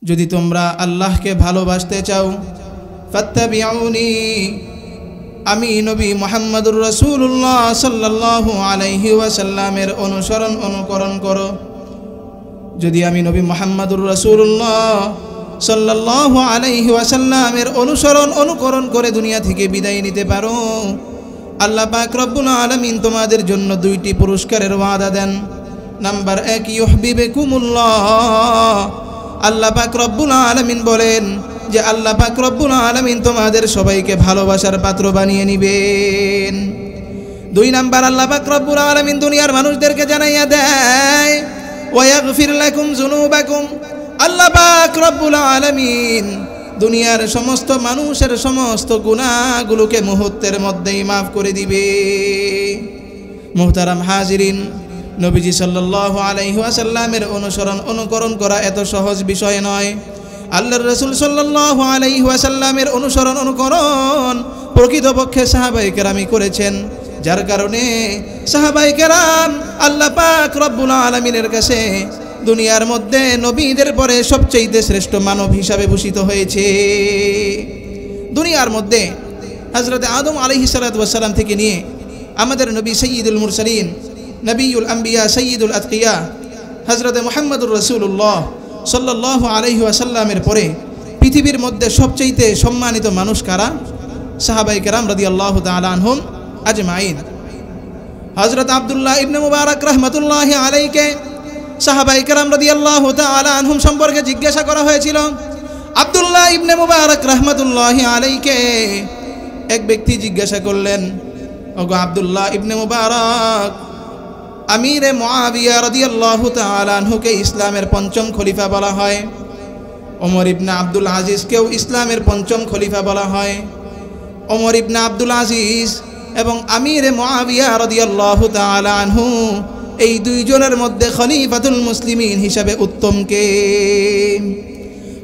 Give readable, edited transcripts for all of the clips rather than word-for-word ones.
যদি তোমরা আল্লাহকে ভালোবাসতে চাও ফাত্তাবিউনি, আমি নবী মুহাম্মদুর রাসূলুল্লাহ সাল্লাল্লাহু আলাইহি ওয়াসাল্লামের অনুকরণ করো। যদি আমি নবী মুহাম্মদুর রাসূলুল্লাহ সাল্লাল্লাহু আলাইহি ওয়াসাল্লামের অনুকরণ করে দুনিয়া থেকে বিদায় নিতে পারো, আল্লাহ পাক রব্বুল আলামিন তোমাদের জন্য দুইটি পুরস্কারের ওয়াদা দেন। নাম্বার 1, ইউহিব্বুকুমুল্লাহ। আল্লাহ পাক রব্বুল আলামিন বলেন যে আল্লাহ পাক রব্বুল আলামিন তোমাদের সবাইকে ভালোবাসার পাত্র বানিয়ে নেবেন। 2 নাম্বার, আল্লাহ পাক রব্বুল আলামিন দুনিয়ার মানুষদেরকে জানাইয়া দেয় ওয়া ইয়াগফির লাকুম যুনুবাকুম। আল্লাহ পাক রব্বুল আলামিন দুনিয়ার সমস্ত মানুষের সমস্ত গুনাহগুলোকে মুহূর্তের মধ্যেই মাফ করে দিবে। মুহতারাম হাজিরিন, নবীজি সাল্লাল্লাহু আলাইহি ওয়াসাল্লামের অনুকরণ করা এত সহজ বিষয় নয়। আল্লাহর রাসূল সাল্লাল্লাহু আলাইহি ওয়াসাল্লামের অনুকরণ প্রকৃতপক্ষে সাহাবায়ে কেরামই করেছেন, যার কারণে সাহাবায়ে কেরাম আল্লাহ পাক রব্বুল আলামিনের কাছে দুনিয়ার মধ্যে নবীদের পরে সবচেয়ে শ্রেষ্ঠ মানব হিসাবে ভূষিত হয়েছে। দুনিয়ার মধ্যে হযরত আদম আলাইহিস সালাতু ওয়াস সালাম থেকে নিয়ে আমাদের নবী সাইয়্যিদুল মুরসালিন, নবিউল আম্বিয়া, সাইয়্যিদুল আতকিয়া হযরত মুহাম্মদুর রাসূলুল্লাহ সাল্লাল্লাহু আলাইহি ওয়াসাল্লামের পরে পৃথিবীর মধ্যে সবচেয়ে সম্মানিত মানুষ কারা? সাহাবায়ে কেরাম রাদিয়াল্লাহু তাআলা আনহুম আজমাইন। হযরত আব্দুল্লাহ ইবনে মুবারক রাহমাতুল্লাহি আলাইহিকে সাহাবায়ে কেরাম রাদিয়াল্লাহু তাআলা আনহুম সম্পর্কে জিজ্ঞাসা করা হয়েছিল। আব্দুল্লাহ ইবনে মুবারক রাহমাতুল্লাহি আলাইহিকে এক ব্যক্তি জিজ্ঞাসা করলেন, ওগো আব্দুল্লাহ ইবনে মুবারক, আমিরে মুআবিয়া রাদিয়াল্লাহু তাআলা আনহুকে ইসলামের পঞ্চম খলিফা বলা হয়, ওমর ইবনে আব্দুল আজিজকেও ইসলামের পঞ্চম খলিফা বলা হয়। ওমর ইবনে আব্দুল আজিজ এবং আমিরে মুআবিয়া রাদিয়াল্লাহু তাআলা আনহু, এই দুইজনের মধ্যে খলিফাতুল মুসলিমিন হিসাবে উত্তম কে?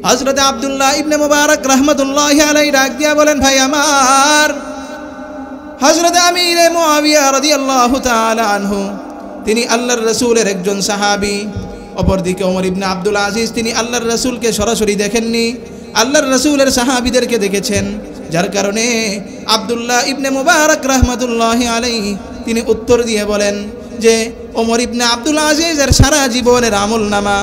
হযরত আব্দুল্লাহ ইবনে মুবারক রাহমাতুল্লাহি আলাইহি ডাক দিয়া বলেন, ভাই আমার, হযরত আমিরে মুআবিয়া রাদিয়াল্লাহু তাআলা আনহু তিনি আল্লাহর রাসূলের একজন সাহাবী। অপরদিকে ওমর ইবনে আব্দুল আজিজ তিনি আল্লাহর রাসূলকে সরাসরি দেখেননি, আল্লাহর রাসূলের সাহাবীদেরকে দেখেছেন, যার কারণে আব্দুল্লাহ ইবনে মুবারক রাহমাতুল্লাহি আলাইহি তিনি উত্তর দিয়ে বলেন যে ওমর ইবনে আব্দুল আজিজের সারা জীবনের আমলনামা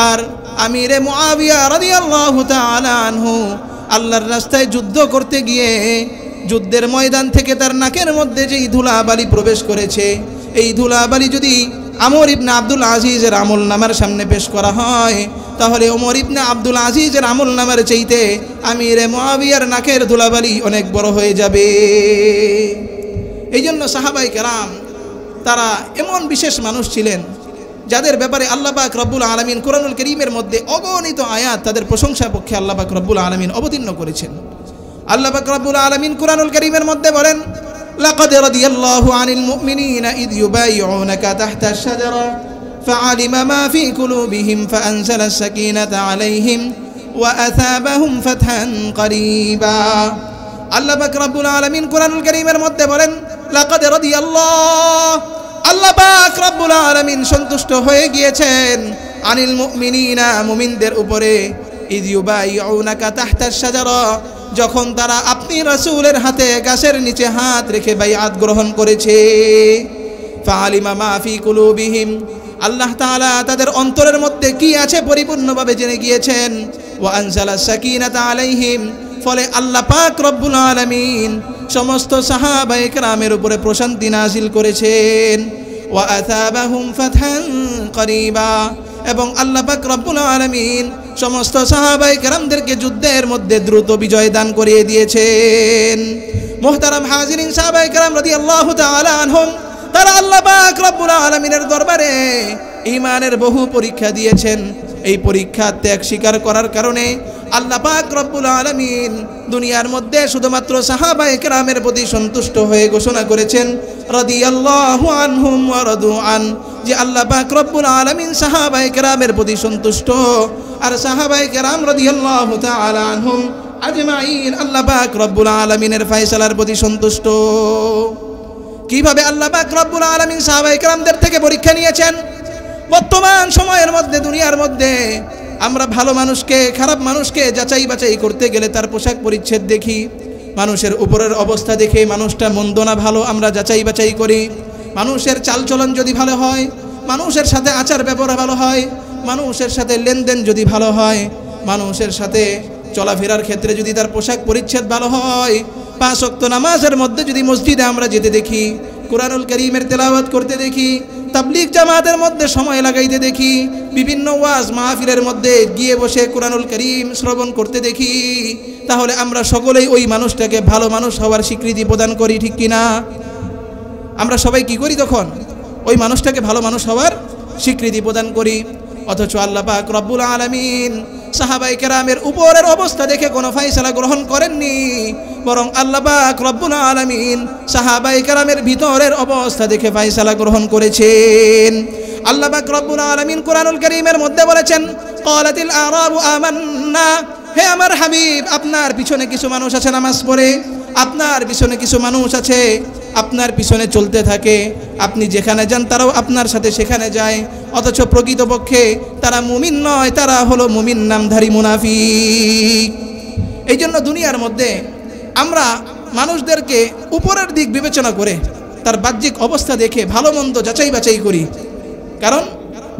আর আমিরে মুআবিয়া রাদিয়াল্লাহু তাআলা আনহু আল্লাহর রাস্তায় যুদ্ধ করতে গিয়ে যুদ্ধের ময়দান থেকে তার নাকের মধ্যে যেই ধুলাবালি প্রবেশ করেছে, এই ধুলাবালি যদি ওমর ইবনে আব্দুল আজিজের আমলনামার সামনে পেশ করা হয়, তাহলে ওমর ইবনে আব্দুল আজিজের আমলনামার চাইতে আমিরে মুআবিয়ার নাকের ধুলাবালি অনেক বড় হয়ে যাবে। এই জন্য সাহাবায়ে কেরাম তারা এমন বিশেষ মানুষ ছিলেন যাদের ব্যাপারে আল্লাহ পাক রব্বুল আলামিন কোরআনুল কারীমের মধ্যে অগণিত আয়াত তাদের প্রশংসার পক্ষে আল্লাহ পাক রব্বুল আলামিন অবতীর্ণ করেছেন। আল্লাহ পাক রব্বুল আলামিন কোরআনুল কারীমের মধ্যে বলেন, লাকাদ রাদিয়াল্লাহু আনিল মুমিনিনা ইয ইউবাইউনাকা তাহতা আশ-শাজারা ফাআলিমা মা ফি কুলুবিহিম ফাআনজালাস সাকিনাতা আলাইহিম ওয়া আসাবাহুম ফাতহান করিবা। আল্লাহ পাক রব্বুল আলামিন কোরআনুল কারীমের মধ্যে বলেন, লাকাদ রাদিয়াল্লাহু, আল্লাহ পাক রব্বুল আলামিন সন্তুষ্ট হয়ে গিয়েছেন আনিল মুমিনিনা, মুমিনদের উপরে, ইয ইউবাইউনাকা তাহতা আশ-শাজারা, যখন তারা আপনি রাসূলের হাতে গাছের নিচে হাত রেখে বাইআত গ্রহণ করেছে। ফাআলিমা মা ফি কুলুবিহিম, আল্লাহ তাআলা তাদের অন্তরের মধ্যে কি আছে পরিপূর্ণভাবে জেনে গিয়েছেন। ওয়া আনজালাস সাকিনাতা আলাইহিম, ফলে আল্লাহ পাক রব্বুল আলামিন সমস্ত সাহাবায়ে কেরামের উপরে প্রশান্তি নাজিল করেছেন। ওয়া আসাবাহুম ফাতহান করিবা, এবং আল্লাহ পাক রব্বুল আলামিন সমস্ত সাহাবায়ে কেরামদেরকে যুদ্ধের মধ্যে দ্রুত বিজয় দান করিয়ে দিয়েছেন। মুহতারাম হাজিরিন, সাহাবায়ে কেরাম রাদিয়াল্লাহু তাআলা আনহুম তারা আল্লাহ পাক রব্বুল আলামিনের দরবারে ঈমানের বহু পরীক্ষা দিয়েছেন। এই পরীক্ষা ত্যাগ স্বীকার করার কারণে আল্লাহ পাক রব্বুল আলামিন দুনিয়ার মধ্যে শুধুমাত্র সাহাবায়ে কেরামের প্রতি সন্তুষ্ট হয়ে ঘোষণা করেছেন রাদিয়াল্লাহু আনহুম ওয়া রাদু আন, যে আল্লাহ পাক রব্বুল আলামিন সাহাবায়ে কেরামের প্রতি সন্তুষ্ট, আর সাহাবায়ে কেরাম রাদিয়াল্লাহু তাআলা আনহুম আজমাইন আল্লাহ পাক রব্বুল আলামিনের ফয়সালার প্রতি সন্তুষ্ট। কিভাবে আল্লাহ পাক রব্বুল আলামিন সাহাবায়ে কেরামদের থেকে পরীক্ষা নিয়েছেন? বর্তমান সময়ের মধ্যে দুনিয়ার মধ্যে আমরা ভালো মানুষকে খারাপ মানুষকে যাচাই বাছাই করতে গেলে তার পোশাক পরিচ্ছদ দেখি, মানুষের উপরের অবস্থা দেখে মানুষটা মন্দ না ভালো আমরা যাচাই বাছাই করি। মানুষের চালচলন যদি ভালো হয়, মানুষের সাথে আচার ব্যবহার ভালো হয়, মানুষের সাথে লেনদেন যদি ভালো হয়, মানুষের সাথে চলাফেরার ক্ষেত্রে যদি তার পোশাক পরিচ্ছদ ভালো হয়, 5 ওয়াক্ত নামাজের মধ্যে যদি মসজিদে আমরা যেতে দেখি, কুরআনুল কারীমের তেলাওয়াত করতে দেখি, তাবলীগ জামাতের মধ্যে সময় লাগাইতে দেখি, বিভিন্ন ওয়াজ মাহফিলের মধ্যে গিয়ে বসে কুরআনুল কারীম শ্রবণ করতে দেখি, তাহলে আমরা সকলেই ওই মানুষটাকে ভালো মানুষ হওয়ার স্বীকৃতি প্রদান করি, ঠিক কিনা? আমরা সবাই কি করি তখন? ওই মানুষটাকে ভালো মানুষ হওয়ার স্বীকৃতি প্রদান করি। অথচ আল্লাহ পাক রব্বুল আলামিন সাহাবায়ে কেরামের উপরের অবস্থা দেখে কোনো ফয়সালা গ্রহণ করেননি, বরং আল্লাহ পাক রব্বুল আলামিন সাহাবায়ে কেরামের ভিতরের অবস্থা দেখে ফয়সালা গ্রহণ করেছেন। আল্লাহ পাক রব্বুল আলামিন কুরআনুল কারীমের মধ্যে বলেছেন, ক্বালাতিল আরাবু আমান্না, হে আমার হাবিব, আপনার পিছনে কিছু মানুষ আছে নামাজ পড়ে, আপনার পিছনে কিছু মানুষ আছে আপনার পিছনে চলতে থাকে, আপনি যেখানে যান তারাও আপনার সাথে সেখানে যায়, অথচ প্রকৃতপক্ষে তারা মুমিন নয়, তারা হলো মুমিন নামধারী মুনাফিক। এই জন্য দুনিয়ার মধ্যে আমরা মানুষদেরকে উপরের দিক বিবেচনা করে তার বাহ্যিক অবস্থা দেখে ভালো মন্দ যাচাই বাছাই করি। কারণ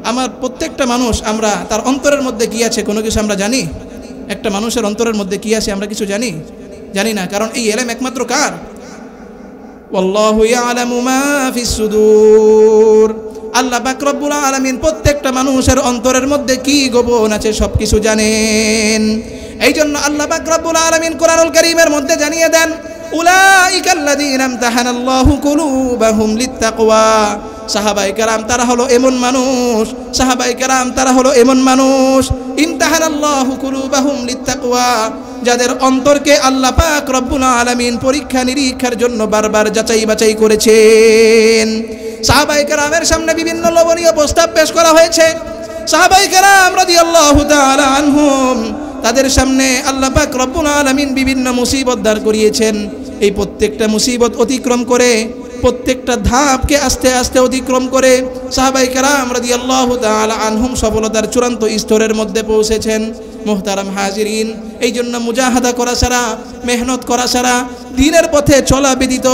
আমার প্রত্যেকটা মানুষ, আমরা তার অন্তরের মধ্যে কী আছে কোনো কিছু আমরা জানি? একটা মানুষের অন্তরের মধ্যে কী আছে আমরা কিছু জানি না। কারণ এই ইলম একমাত্র কার? ওয়াল্লাহু ইয়ালামু মা ফিস সুদূর। আল্লাহ পাক রব্বুল আলামিন প্রত্যেকটা মানুষের অন্তরের মধ্যে কি গোপন আছে সব কিছু জানেন। এই জন্য আল্লাহ পাক রব্বুল আলামিন কুরআনুল কারীমের মধ্যে জানিয়ে দেন, উলাইকাল্লাযীনা ইমতাহানাল্লাহু কুলুবাহুম লিত্তাকওয়া। সাহাবায়ে কেরাম তারা হলো এমন মানুষ, সাহাবায়ে কেরাম তারা হলো এমন মানুষ, ইমতাহানাল্লাহু কুলুবাহুম লিত্তাকওয়া, যাদের অন্তরকে আল্লাহ পাক রব্বুল আলামিন পরীক্ষা নিরীক্ষার জন্য বারবার যাচাই বাছাই করেছেন। সাহাবায়ে কেরামের সামনে বিভিন্ন লোভনীয় প্রস্তাব পেশ করা হয়েছে। সাহাবায়ে কেরাম রাদিয়াল্লাহু তাআলা আনহুম, তাদের সামনে আল্লাহ পাক রব্বুল আলামিন বিভিন্ন মুসিবত দাঁড় করিয়েছেন। এই প্রত্যেকটা মুসিবত অতিক্রম করে, প্রত্যেকটা ধাপকে আস্তে আস্তে অতিক্রম করে সাহাবায়ে কেরাম রাদিয়াল্লাহু তাআলা আনহুম সফলতার চূড়ান্ত স্তরের মধ্যে পৌঁছেছেন। মুহতারাম হাজিরিন, এই জন্য মুজাহাদা করা ছাড়া, মেহনত করা ছাড়া, দিনের পথে চলা ব্যতীত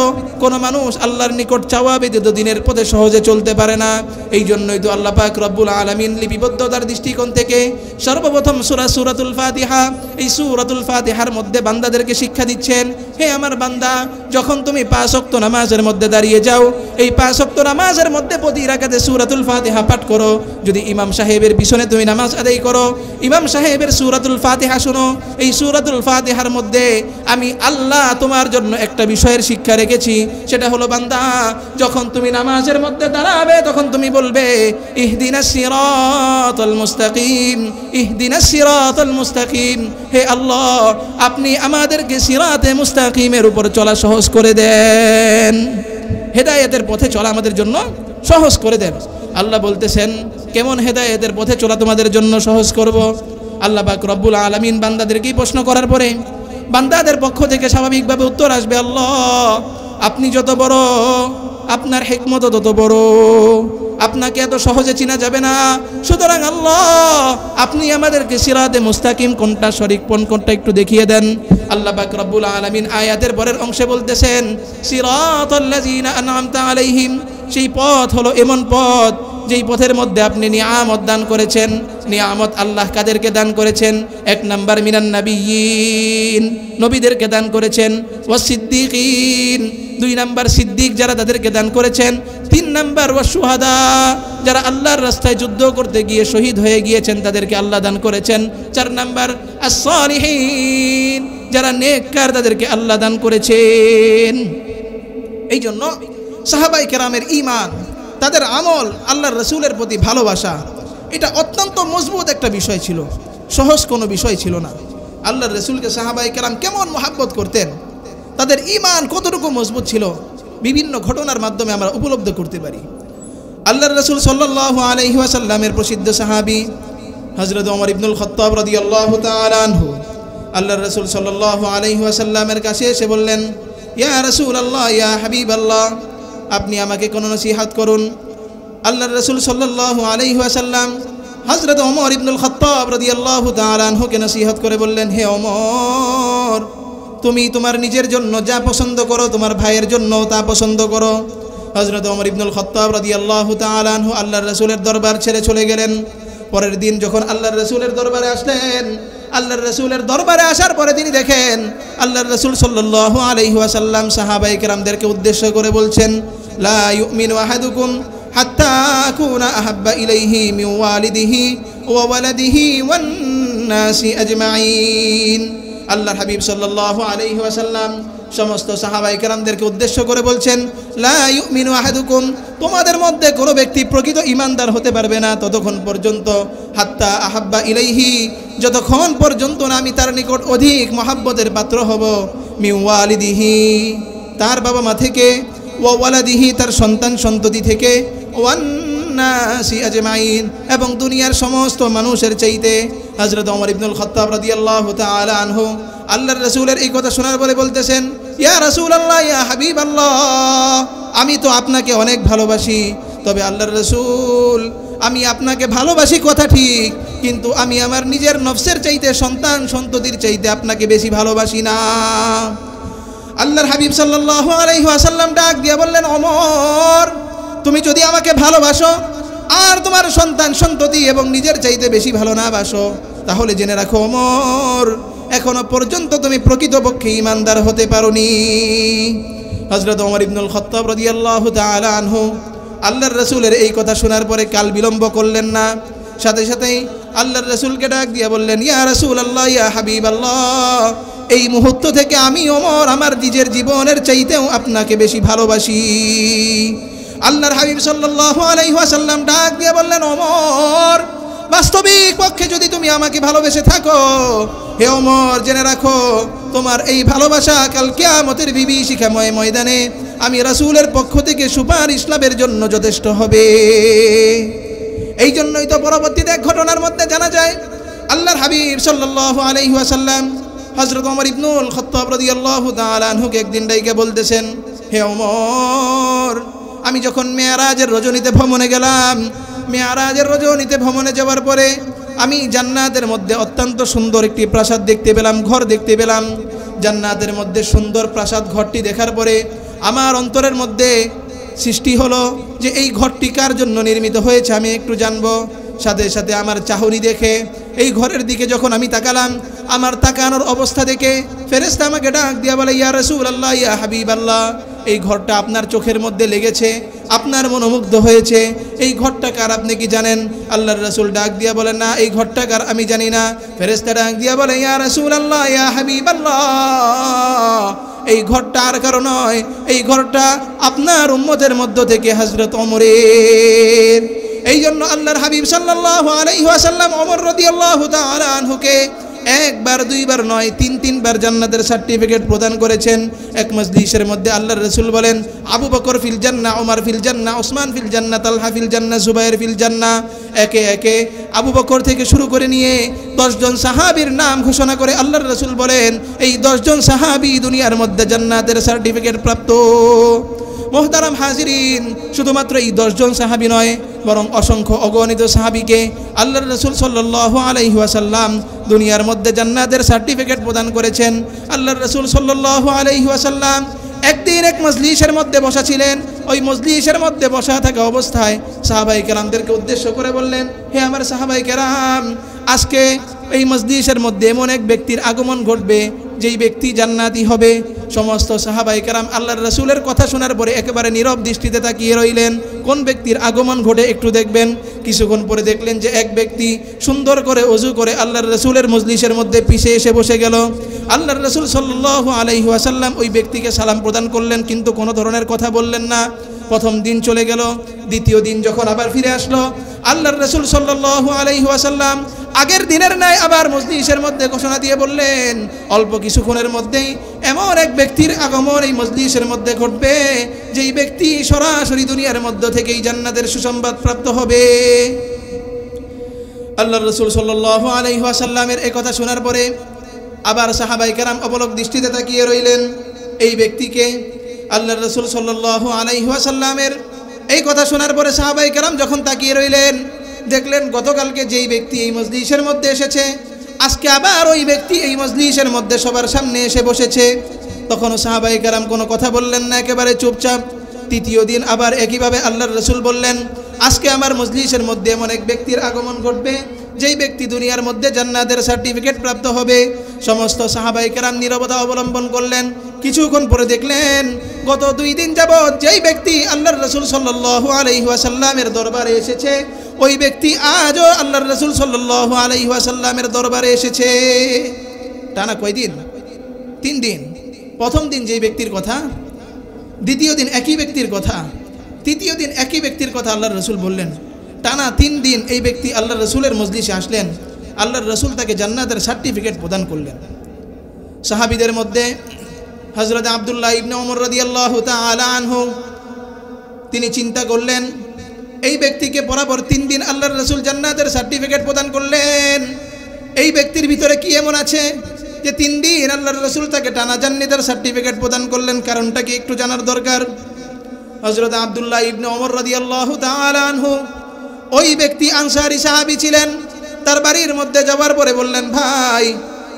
কোনো মানুষ আল্লাহর নিকট চাওয়া ব্যতীত দিনের পথে সহজে চলতে পারে না। এই জন্যই তো আল্লাহ পাক রব্বুল আলামিন লিপিবদ্ধতার দৃষ্টিকোণ থেকে সর্বপ্রথম সূরাতুল ফাতিহা, এই সূরাতুল ফাতিহার মধ্যে বান্দাদেরকে শিক্ষা দিচ্ছেন, হে আমার বান্দা, যখন তুমি 5 ওয়াক্ত নামাজের মধ্যে দাঁড়িয়ে যাও, এই 5 ওয়াক্ত নামাজের মধ্যে প্রতি রাকাতে সূরাতুল ফাতিহা পাঠ করো। যদি ইমাম সাহেবের পিছনে তুমি নামাজ আদায় করো, ইমাম সাহেবের সূরাতুল ফাতিহা শোনো। এই সূরাতুল ফাতিহার মধ্যে আমি আল্লাহ তোমার জন্য একটা বিষয়ের শিক্ষা রেখেছি, সেটা হলো বান্দা, যখন তুমি নামাজের মধ্যে দাঁড়াবে তখন তুমি বলবে, ইহদিনাস সিরাতাল মুস্তাকিম, ইহদিনাস সিরাতাল মুস্তাকিম। হে আল্লাহ, আপনি আমাদেরকে সিরাতে মুস্তাকিমের উপর চলা সহজ করে দেন, হেদায়েতের পথে চলা আমাদের জন্য সহজ করে দেন। আল্লাহ বলতেছেন, কেমন হেদায়েতের পথে চলা তোমাদের জন্য সহজ করব? আল্লাহ পাক রব্বুল আলামিন বান্দাদেরকেই প্রশ্ন করার পরে বান্দাদের পক্ষ থেকে স্বাভাবিকভাবে উত্তর আসবে, আল্লাহ আপনি যত বড়, আপনার হিকমত তত বড়, আপনাকে এত সহজে চিনা যাবে না। সুতরাং আল্লাহ আপনি আমাদেরকে সিরাতে মুস্তাকিম কোনটা, সঠিক কোনটা একটু দেখিয়ে দেন। আল্লাহ পাক রব্বুল আলামিন আয়াতের পরের অংশে বলতেছেন, সিরাতাল্লাযীনা আনআমতা আলাইহিম, সেই পথ হলো এমন পথ যেই পথের মধ্যে আপনি নিয়ামত দান করেছেন। নিয়ামত আল্লাহ কাদেরকে দান করেছেন? 1 নাম্বার মিনান নাবিয়্যিন, নবীদেরকে দান করেছেন, ওয়াস সিদ্দিকিন, 2 নাম্বার সিদ্দিক যারা তাদেরকে দান করেছেন, 3 নাম্বার ওয়াস শুহাদা, যারা আল্লাহর রাস্তায় যুদ্ধ করতে গিয়ে শহীদ হয়ে গিয়েছেন তাদেরকে আল্লাহ দান করেছেন, 4 নাম্বার আস-সালিহিন, যারা নেককার তাদেরকে আল্লাহ দান করেছেন। এই জন্য সাহাবায়ে কেরামের ঈমান, তাদের আমল, আল্লাহর রাসূলের প্রতি ভালোবাসা, এটা অত্যন্ত মজবুত একটা বিষয় ছিল, সহজ কোনো বিষয় ছিল না। আল্লাহর রাসূলকে সাহাবায়ে কেরাম কেমন মহব্বত করতেন, তাদের ঈমান কতটুকু মজবুত ছিল, বিভিন্ন ঘটনার মাধ্যমে আমরা উপলব্ধি করতে পারি। আল্লাহর রাসূল সাল্লাল্লাহু আলাইহি ওয়াসাল্লামের প্রসিদ্ধ সাহাবী হযরত ওমর ইবনুল খাত্তাব রাদিয়াল্লাহু তাআলা আনহু আল্লাহর রাসূল সাল্লাল্লাহু আলাইহি ওয়াসাল্লামের কাছে এসে বললেন, ইয়া রাসূলুল্লাহ, ইয়া হাবিবাল্লাহ, আপনি আমাকে কোনো নসিহত করুন। আল্লাহর রাসূল সাল্লাল্লাহু আলাইহি ওয়াসাল্লাম হযরত ওমর ইবনুল খাত্তাব রাদিয়াল্লাহু তাআলা আনহুকে নসিহত করে বললেন, হে ওমর, তুমি তোমার নিজের জন্য যা পছন্দ করো তোমার ভাইয়ের জন্য তা পছন্দ করো। হযরত ওমর ইবনুল খাত্তাব রাদিয়াল্লাহু তাআলা আনহু আল্লাহর রাসূলের দরবার ছেড়ে চলে গেলেন। পরের দিন যখন আল্লাহর রাসূলের দরবারে আসলেন, আল্লাহর রাসূলের দরবারে আসার পরে তিনি দেখেন আল্লাহর রাসূল সাল্লাল্লাহু আলাইহি ওয়াসাল্লাম সাহাবায়ে কেরামদেরকে উদ্দেশ্য করে বলছেন, লা ইউমিনু আহাদুকুম হাত্তা আকুনা আহাব্বা ইলাইহি মিন ওয়ালিদিহি ওয়া ওয়ালাদিহি ওয়ান নাসি আজমাইন। আল্লাহর হাবিব সাল্লাল্লাহু আলাইহি ওয়াসাল্লাম সমস্ত সাহাবায়ে কেরামদেরকে উদ্দেশ্য করে বলছেন, লা ইউমিনু আহাদুকুম, তোমাদের মধ্যে কোনো ব্যক্তি প্রকৃত ঈমানদার হতে পারবে না ততক্ষণ পর্যন্ত, হাত্তা আহাব্বা ইলাইহি, যতক্ষণ পর্যন্ত না আমি তার নিকট অধিক মহাব্বতের পাত্র হব, মিন ওয়ালিদিহি, তার বাবা মা থেকে, ওয়া ওয়ালাদিহি, তার সন্তান সন্ততি থেকে, ওয়ান নাসি আজমাইন, এবং দুনিয়ার সমস্ত মানুষের চাইতে। হযরত ওমর ইবনুল খাত্তাব রাদিয়াল্লাহু তাআলা আনহু আল্লাহর রাসূলের এই কথা শোনার পরে বলতেছেন, ইয়া রাসূলুল্লাহ, ইয়া হাবিবাল্লাহ, আমি তো আপনাকে অনেক ভালোবাসি, তবে আল্লাহর রাসূল, আমি আপনাকে ভালোবাসি কথা ঠিক, কিন্তু আমি আমার নিজের নফসের চাইতে, সন্তান সন্ততির চাইতে আপনাকে বেশি ভালোবাসি না। আল্লাহর হাবিব সাল্লাল্লাহু আলাইহি ওয়াসাল্লাম ডাক দিয়ে বললেন, ওমর, তুমি যদি আমাকে ভালোবাসো আর তোমার সন্তান সন্ততি এবং নিজের চাইতে বেশি ভালো না বাসো, তাহলে জেনে রাখো ওমর, এখনো পর্যন্ত তুমি প্রকৃতপক্ষে ঈমানদার হতে পারোনি। হযরত ওমর ইবনুল খাত্তাব রাদিয়াল্লাহু তাআলা আনহু আল্লাহর রাসূলের এই কথা শোনার পরে কাল বিলম্ব করলেন না, সাথে সাথেই আল্লাহর রাসূলকে ডাক দিয়ে বললেন, ইয়া রাসূলুল্লাহ, ইয়া হাবিবাল্লাহ, এই মুহূর্ত থেকে আমি ওমর আমার নিজের জীবনের চাইতেও আপনাকে বেশি ভালোবাসি। আল্লাহর হাবিব সাল্লাল্লাহু আলাইহি ওয়াসাল্লাম ডাক দিয়ে বললেন, ওমর, বাস্তবিক পক্ষে যদি তুমি আমাকে ভালোবেসে থাকো, হে ওমর, জেনে রাখো তোমার এই ভালোবাসা কাল কিয়ামতের বিভীষিকাময় ময়দানে আমি রাসূলের পক্ষ থেকে সুপারিশ লাভের জন্য যথেষ্ট হবে। এই জন্যই তো পরবর্তীতে এক ঘটনার মধ্যে জানা যায় আল্লাহর হাবিব সাল্লাল্লাহু আলাইহি ওয়াসাল্লাম হযরত ওমর ইবনুল খাত্তাব রাদিয়াল্লাহু তাআলা আনহুকে একদিন ডাইকে বলতেছেন, হে ওমর, আমি যখন মেরাজের রজনীতে ভ্রমণে গেলাম, মেরাজের রজনীতে ভ্রমণে যাওয়ার পরে আমি জান্নাতের মধ্যে অত্যন্ত সুন্দর একটি প্রাসাদ দেখতে পেলাম, ঘর দেখতে পেলাম। জান্নাতের মধ্যে সুন্দর প্রাসাদ ঘরটি দেখার পরে আমার অন্তরের মধ্যে সৃষ্টি হলো যে এই ঘরটি কার জন্য নির্মিত হয়েছে আমি একটু জানবো। সাথে সাথে আমার চাহনি দেখে এই ঘরের দিকে যখন আমি তাকালাম, আমার তাকানোর অবস্থা দেখে ফেরেশতা আমাকে ডাক দিয়া বলে, ইয়া রাসূলুল্লাহ, ইয়া হাবিবাল্লাহ, এই ঘরটা আপনার চোখের মধ্যে লেগেছে, আপনার মনোমুগ্ধ হয়েছে, এই ঘরটা কার আপনি কি জানেন? আল্লাহর রাসূল ডাক দিয়া বলেন, না, এই ঘরটা কার আমি জানি না। ফেরেশতা ডাক দিয়া বলে, ইয়া রাসূলুল্লাহ, ইয়া হাবিবাল্লাহ, এই ঘরটা আর কারো নয়, এই ঘরটা আপনার উম্মতের মধ্য থেকে হযরত ওমরের। এই জন্য আল্লাহর হাবিব সাল্লাল্লাহু আলাইহি ওয়াসাল্লাম ওমর রাদিয়াল্লাহু তাআলা আনহুকে একবার দুইবার নয়, তিনবার জান্নাতের সার্টিফিকেট প্রদান করেছেন। এক মজলিসের মধ্যে আল্লাহর রাসূল বলেন, আবু বকর ফিল জান্নাহ, ওমর ফিল জান্নাহ, ওসমান ফিল জান্নাহ, তালহা ফিল জান্নাহ, জুবায়ের ফিল জান্নাহ। একে একে আবু বকর থেকে শুরু করে নিয়ে 10 জন সাহাবীর নাম ঘোষণা করে আল্লাহর রাসূল বলেন, এই 10 জন সাহাবী দুনিয়ার মধ্যে জান্নাতের সার্টিফিকেট প্রাপ্ত। মোহতারাম হাজিরিন, শুধুমাত্র এই 10 জন সাহাবী নয়, বরং অসংখ্য অগণিত সাহাবীকে আল্লাহর রাসূল সাল্লাল্লাহু আলাইহি ওয়াসাল্লাম দুনিয়ার মধ্যে জান্নাতের সার্টিফিকেট প্রদান করেছেন। আল্লাহর রাসূল সাল্লাল্লাহু আলাইহি ওয়াসাল্লাম একদিন এক মজলিসের মধ্যে বসা ছিলেন। ওই মজলিসের মধ্যে বসা থাকা অবস্থায় সাহাবায়ে কেরামদেরকে উদ্দেশ্য করে বললেন, হে আমার সাহাবায়ে কেরাম, আজকে এই মজলিসের মধ্যে এমন এক ব্যক্তির আগমন ঘটবে যেই ব্যক্তি জান্নাতি হবে। সমস্ত সাহাবায়ে কেরাম আল্লাহর রাসূলের কথা শোনার পরে একেবারে নীরব দৃষ্টিতে তাকিয়ে রইলেন, কোন ব্যক্তির আগমন ঘটে একটু দেখবেন। কিছুক্ষণ পরে দেখলেন যে এক ব্যক্তি সুন্দর করে ওযু করে আল্লাহর রাসূলের মজলিসের মধ্যে পিছে এসে বসে গেল। আল্লাহর রাসূল সাল্লাল্লাহু আলাইহি ওয়াসাল্লাম ওই ব্যক্তিকে সালাম প্রদান করলেন, কিন্তু কোনো ধরনের কথা বললেন না। প্রথম দিন চলে গেল, দ্বিতীয় দিন যখন আবার ফিরে আসলো, আল্লাহর রাসূল সাল্লাল্লাহু আলাইহি ওয়াসাল্লাম আগের দিনের ন্যায় আবার মজলিসের মধ্যে ঘোষণা দিয়ে বললেন, অল্প কিছুক্ষণের মধ্যেই এমন এক ব্যক্তির আগমন এই মজলিসের মধ্যে ঘটবে যেই ব্যক্তি সরাসরি দুনিয়ার মধ্য থেকেই জান্নাতের সুসংবাদ প্রাপ্ত হবে। আল্লাহর রাসূল সাল্লাল্লাহু আলাইহি ওয়াসাল্লামের এই কথা শোনার পরে আবার সাহাবায়ে কেরাম অবলোক দৃষ্টিতে তাকিয়ে রইলেন এই ব্যক্তিকে। আল্লাহর রাসূল সাল্লাল্লাহু আলাইহি ওয়াসাল্লামের এই কথা শোনার পরে সাহাবায়ে কেরাম যখন তাকিয়ে রইলেন, দেখলেন গতকালকে যেই ব্যক্তি এই মজলিসের মধ্যে এসেছে, আজকে আবার ওই ব্যক্তি এই মজলিসের মধ্যে সবার সামনে এসে বসেছে। তখনও সাহাবায়ে কেরাম কোনো কথা বললেন না, একেবারে চুপচাপ। তৃতীয় দিন আবার একইভাবে আল্লাহর রাসূল বললেন, আজকে আমার মজলিসের মধ্যে এমন এক ব্যক্তির আগমন ঘটবে যেই ব্যক্তি দুনিয়ার মধ্যে জান্নাতের সার্টিফিকেট প্রাপ্ত হবে। সমস্ত সাহাবায়ে কেরাম নীরবতা অবলম্বন করলেন। কিছুক্ষণ পরে দেখলেন গত 2 দিন যাবৎ যেই ব্যক্তি আল্লাহর রাসূল সাল্লাল্লাহু আলাইহি ওয়াসাল্লামের দরবারে এসেছে, ওই ব্যক্তি আজও আল্লাহর রাসূল সাল্লাল্লাহু আলাইহি ওয়াসাল্লামের দরবারে এসেছে। টানা কয়দিন? 3 দিন। প্রথম দিন যেই ব্যক্তির কথা, দ্বিতীয় দিন একই ব্যক্তির কথা, তৃতীয় দিন একই ব্যক্তির কথা আল্লাহর রাসূল বললেন। টানা 3 দিন এই ব্যক্তি আল্লাহর রাসূলের মজলিসে আসলেন। আল্লাহর রাসূল তাকে জান্নাতের সার্টিফিকেট প্রদান করলেন। সাহাবীদের মধ্যে হযরত আব্দুল্লাহ ইবনে ওমর রাদিয়াল্লাহু তাআলা আনহু তিনি চিন্তা করলেন, এই ব্যক্তিকে বরাবর 3 দিন আল্লাহর রাসূল জান্নাতের সার্টিফিকেট প্রদান করলেন, এই ব্যক্তির ভিতরে কি এমন আছে যে 3 দিন আল্লাহর রাসূল তাকে টানা জান্নাতের সার্টিফিকেট প্রদান করলেন? কারণটা কি একটু জানার দরকার। হযরত আব্দুল্লাহ ইবনে ওমর রাদিয়াল্লাহু তাআলা আনহু ওই ব্যক্তি আনসারী সাহাবী ছিলেন। তার বাড়ির মধ্যে যাওয়ার পরে বললেন, ভাই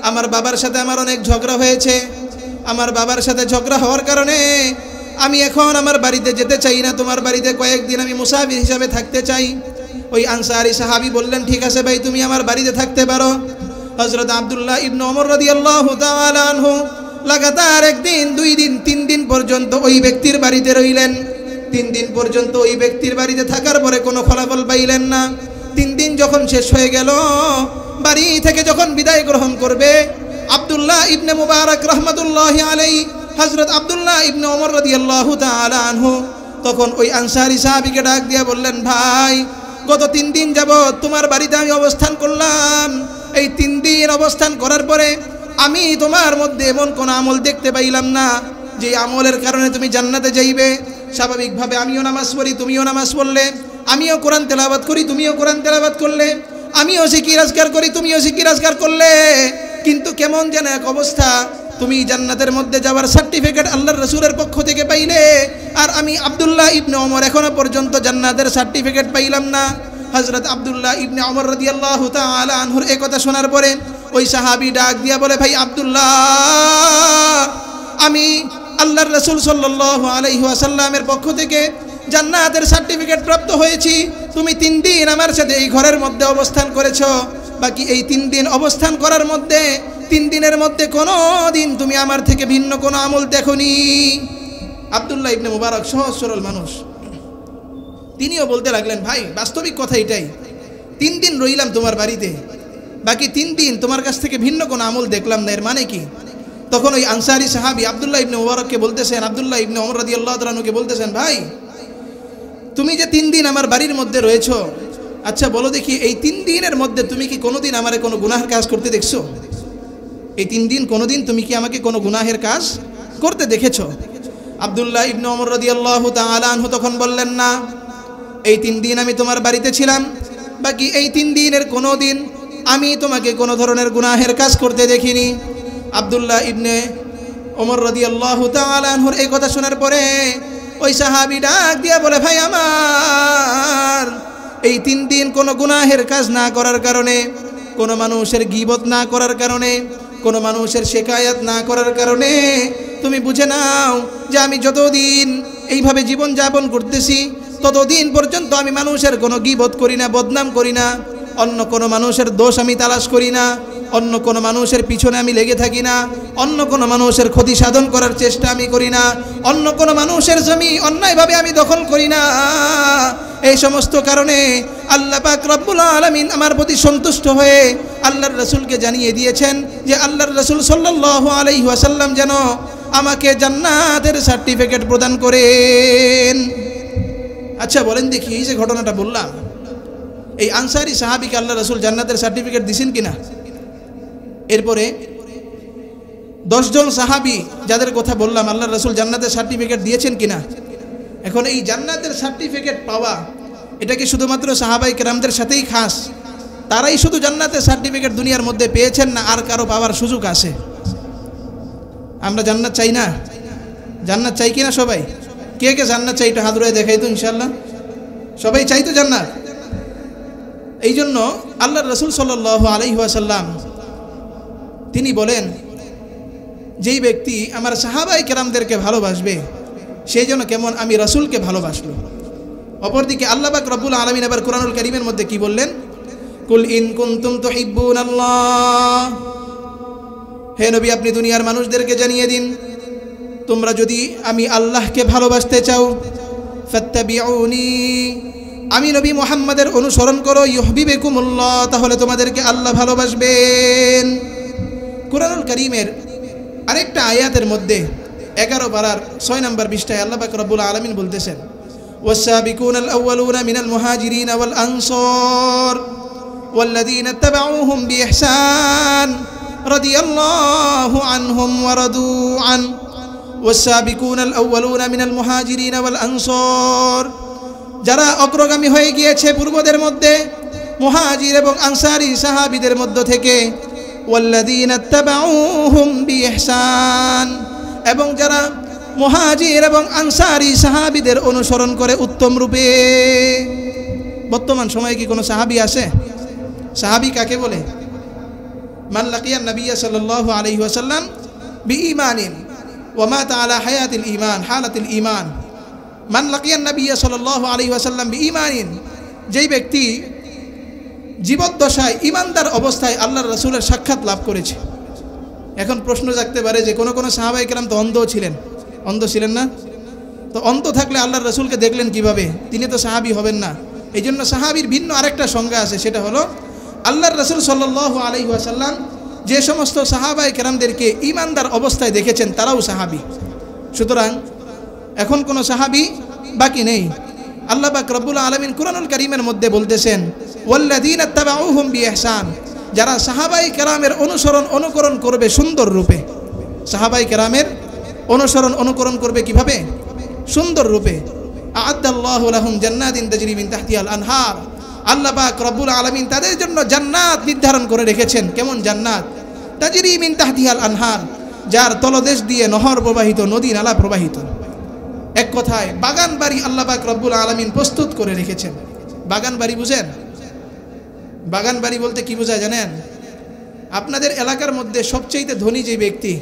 আমার বাবার সাথে আমার অনেক ঝগড়া হয়েছে, আমার বাবার সাথে ঝগড়া হওয়ার কারণে আমি এখন আমার বাড়িতে যেতে চাই না, তোমার বাড়িতে কয়েকদিন আমি মুসাফির হিসাবে থাকতে চাই। ওই আনসারী সাহাবী বললেন, ঠিক আছে ভাই, তুমি আমার বাড়িতে থাকতে পারো। হযরত আব্দুল্লাহ ইবনে ওমর রাদিয়াল্লাহু তাআলা আনহু লাগাতার 1 দিন, 2 দিন, 3 দিন পর্যন্ত ওই ব্যক্তির বাড়িতে রইলেন। 3 দিন পর্যন্ত ওই ব্যক্তির বাড়িতে থাকার পরে কোনো ফলাফল পাইলেন না। 3 দিন যখন শেষ হয়ে গেল, বাড়ি থেকে যখন বিদায় গ্রহণ করবে আব্দুল্লাহ ইবনে মুবারক রাহমাতুল্লাহি আলাইহি, হযরত আব্দুল্লাহ ইবনে ওমর রাদিয়াল্লাহু তাআলা আনহু তখন ওই আনসারী সাহাবীকে ডাক দিয়ে বললেন, ভাই গত 3 দিন যাবত তোমার বাড়িতে আমি অবস্থান করলাম। এই 3 দিন অবস্থান করার পরে আমি তোমার মধ্যে এমন কোন আমল দেখতে পাইলাম না যে আমলের কারণে তুমি জান্নাতে যাইবে। স্বাভাবিকভাবে আমিও নামাজ পড়ি, তুমিও নামাজ পড়লে, আমিও কোরআন তেলাওয়াত করি, তুমিও কোরআন তেলাওয়াত করলে, আমিও জিকির আজকার করি, তুমিও জিকির আজকার করলে, কিন্তু কেমন যেন এক অবস্থা, তুমি জান্নাতের মধ্যে যাওয়ার সার্টিফিকেট আল্লাহর রাসূলের পক্ষ থেকে পাইলে, আর আমি আব্দুল্লাহ ইবনে ওমর এখনো পর্যন্ত জান্নাতের সার্টিফিকেট পাইলাম না। হযরত আব্দুল্লাহ ইবনে ওমর রাদিয়াল্লাহু তাআলা আনহুর এই কথা শোনার পরে ওই সাহাবী ডাক দিয়া বলে, ভাই আব্দুল্লাহ, আমি আল্লাহর রাসূল সাল্লাল্লাহু আলাইহি ওয়াসাল্লামের পক্ষ থেকে জান্নাতের সার্টিফিকেট প্রাপ্ত হয়েছি। তুমি 3 দিন আমার সাথে এই ঘরের মধ্যে অবস্থান করেছো, বাকি এই 3 দিন অবস্থান করার মধ্যে 3 দিনের মধ্যে কোনো দিন তুমি আমার থেকে ভিন্ন কোনো আমল দেখোনি। আব্দুল্লাহ ইবনে মুবারক সহজ সরল মানুষ, তিনিও বলতে লাগলেন, ভাই বাস্তবিক কথা এটাই, 3 দিন রইলাম তোমার বাড়িতে, বাকি 3 দিন তোমার কাছ থেকে ভিন্ন কোনো আমল দেখলাম না, এর মানে কি? তখন ওই আনসারী সাহাবী আব্দুল্লাহ ইবনে মুবারককে বলতেছেন, আব্দুল্লাহ ইবনে ওমর রাদিয়াল্লাহু তাআলা আনহুকে বলতেছেন, ভাই তুমি যে 3 দিন আমার বাড়ির মধ্যে রয়েছো, আচ্ছা বলো দেখি এই 3 দিনের মধ্যে তুমি কি কোনোদিন আমারে কোনো গুনাহের কাজ করতে দেখছো? এই 3 দিন কোনোদিন তুমি কি আমাকে কোনো গুনাহের কাজ করতে দেখেছো? আব্দুল্লাহ ইবনে ওমর রাদিয়াল্লাহু তাআলা আনহু তখন বললেন, না, এই 3 দিন আমি তোমার বাড়িতে ছিলাম, বাকি এই 3 দিনের কোনো দিন আমি তোমাকে কোনো ধরনের গুনাহের কাজ করতে দেখিনি। আব্দুল্লাহ ইবনে ওমর রাদিয়াল্লাহু তাআলা আনহুর এই কথা শোনার পরে ওই সাহাবী ডাক দিয়ে বলে, ভাই আমার এই 3 দিন কোনো গুনাহের কাজ না করার কারণে, কোনো মানুষের গীবত না করার কারণে, কোনো মানুষের শিকায়াত না করার কারণে তুমি বুঝে নাও যে আমি যতদিন এইভাবে জীবন যাপন করতেছি ততদিন পর্যন্ত আমি মানুষের কোনো গীবত করি না, বদনাম করি না, অন্য কোনো মানুষের দোষ আমি তালাশ করি না, অন্য কোনো মানুষের পিছনে আমি লেগে থাকি না, অন্য কোনো মানুষের ক্ষতি সাধন করার চেষ্টা আমি করি না, অন্য কোনো মানুষের জমি অন্যায়ভাবে আমি দখল করি না। এই সমস্ত কারণে আল্লাহ পাক রব্বুল আলামিন আমার প্রতি সন্তুষ্ট হয়ে আল্লাহর রাসূলকে জানিয়ে দিয়েছেন যে আল্লাহর রাসূল সাল্লাল্লাহু আলাইহি ওয়াসাল্লাম যেন আমাকে জান্নাতের সার্টিফিকেট প্রদান করেন। আচ্ছা বলেন দেখি, এই যে ঘটনাটা বললাম, এই আনসারী সাহাবীকে আল্লাহ রাসূল জান্নাতের সার্টিফিকেট দিয়েছেন কিনা? এরপরে 10 জন সাহাবী যাদের কথা বললাম আল্লাহ রাসূল জান্নাতের সার্টিফিকেট দিয়েছেন কিনা? এখন এই জান্নাতের সার্টিফিকেট পাওয়া এটা কি শুধুমাত্র সাহাবায়ে কেরামদের সাথেই খাস? তারাই শুধু জান্নাতের সার্টিফিকেট দুনিয়ার মধ্যে পেয়েছেন, না আর কারো পাওয়ার সুযোগ আছে? আমরা জান্নাত চাই না? জান্নাত চাই কিনা সবাই? কে কে জান্নাত চাই একটু হাত উঠিয়ে দেখাই তো, ইনশাআল্লাহ সবাই চাই তো জান্নাত? এই জন্য আল্লাহর রাসূল সাল্লাল্লাহু আলাইহি ওয়াসাল্লাম তিনি বলেন, যেই ব্যক্তি আমার সাহাবায়ে কেরামদেরকে ভালোবাসবে সেই জন্য কেমন আমি রাসূলকে ভালোবাসলো। অপরদিকে আল্লাহ পাক রব্বুল আলামিন আবার কোরআনুল কারীমের মধ্যে কি বললেন, কুল ইন কুনতুম তুহিব্বুনাল্লাহ, হে নবী আপনি দুনিয়ার মানুষদেরকে জানিয়ে দিন, তোমরা যদি আমি আল্লাহকে ভালোবাসতে চাও, ফাত্তাবিউনি, আমি নবী মুহাম্মাদের অনুসরণ করো, ইউহিব্বুকুমুল্লাহ, তাহলে তোমাদেরকে আল্লাহ ভালোবাসবেন। কোরআনুল কারীমের আরেকটা আয়াতের মধ্যে 11 পারার 6 নম্বর পৃষ্ঠায় আল্লাহ পাক রব্বুল আলামিন বলতেছেন, ওয়াস-সাবিকুনাল আউয়ালুনা মিনাল মুহাজিরিনা ওয়াল আনসার ওয়াল্লাযীনা ইত্তাবাউহুম বিইহসান রাদিয়াল্লাহু আনহুম ওয়া রাদু আন। ওয়াস-সাবিকুনাল আউয়ালুনা মিনাল মুহাজিরিনা ওয়াল আনসার, যারা অগ্রগামী হয়ে গিয়েছে পূর্বদের মধ্যে মুহাজির এবং আনসারী সাহাবীদের মধ্য থেকে, ওয়াল্লাযীনা ইত্তাবাউহুম বিইহসান, এবং যারা মুহাজির এবং আনসারী সাহাবীদের অনুসরণ করে উত্তম রূপে। বর্তমান সময়ে কি কোনো সাহাবী আছে? সাহাবী কাকে বলে? মান লাকিয়ান নবিয়্য সাল্লাল্লাহু আলাইহি ওয়াসাল্লাম বিঈমানিন ওয়া মাতা আলা হায়াতিল ঈমান হালাতিল ঈমান। মান লাকিয়ান নবিয়্য সাল্লাল্লাহু আলাইহি ওয়াসাল্লাম বিঈমানিন, যেই ব্যক্তি জীবদ্দশায় ইমানদার অবস্থায় আল্লাহর রাসূলের সাক্ষাৎ লাভ করেছে। এখন প্রশ্ন জাগতে পারে যে কোন সাহাবায়ে কেরাম তো অন্ধ ছিলেন, অন্ধ ছিলেন না? তো অন্ধ থাকলে আল্লাহর রাসূলকে দেখলেন কিভাবে? তিনি তো সাহাবী হবেন না। এই জন্য সাহাবীর ভিন্ন আরেকটা সংজ্ঞা আছে, সেটা হলো আল্লাহর রাসূল সাল্লাল্লাহু আলাইহি ওয়াসাল্লাম যে সমস্ত সাহাবায়ে কেরামদেরকে ইমানদার অবস্থায় দেখেছেন তারাও সাহাবী। সুতরাং এখন কোনো সাহাবী বাকি নেই। আল্লাহ পাক রব্বুল আলামিন কুরআনুল কারীমের মধ্যে বলতেছেন, ওয়াল্লাযীনা ইত্তাবাউহুম বিইহসান, যারা সাহাবায়ে কেরামের অনুকরণ করবে সুন্দর রূপে। সাহাবায়ে কেরামের অনুকরণ করবে কিভাবে? সুন্দর রূপে। আ'আদ্দাল্লাহু লাহুম জান্নাতিন তাজরি মিন তাহতিহাল আনহার, আল্লাহ পাক রব্বুল আলামিন তাদের জন্য জান্নাত নির্ধারণ করে রেখেছেন। কেমন জান্নাত? তাজরি মিন তাহতিহাল আনহার, যার তলদেশ দিয়ে নহর প্রবাহিত, নদী নালা প্রবাহিত। এক কথায় বাগান বাড়ি আল্লাহ পাক রব্বুল আলামিন প্রস্তুত করে রেখেছেন। বাগান বাড়ি বুঝেন? বাগান বাড়ি বলতে কি বোঝায় জানেন? আপনাদের এলাকার মধ্যে সবচেয়ে ধনী যে ব্যক্তি,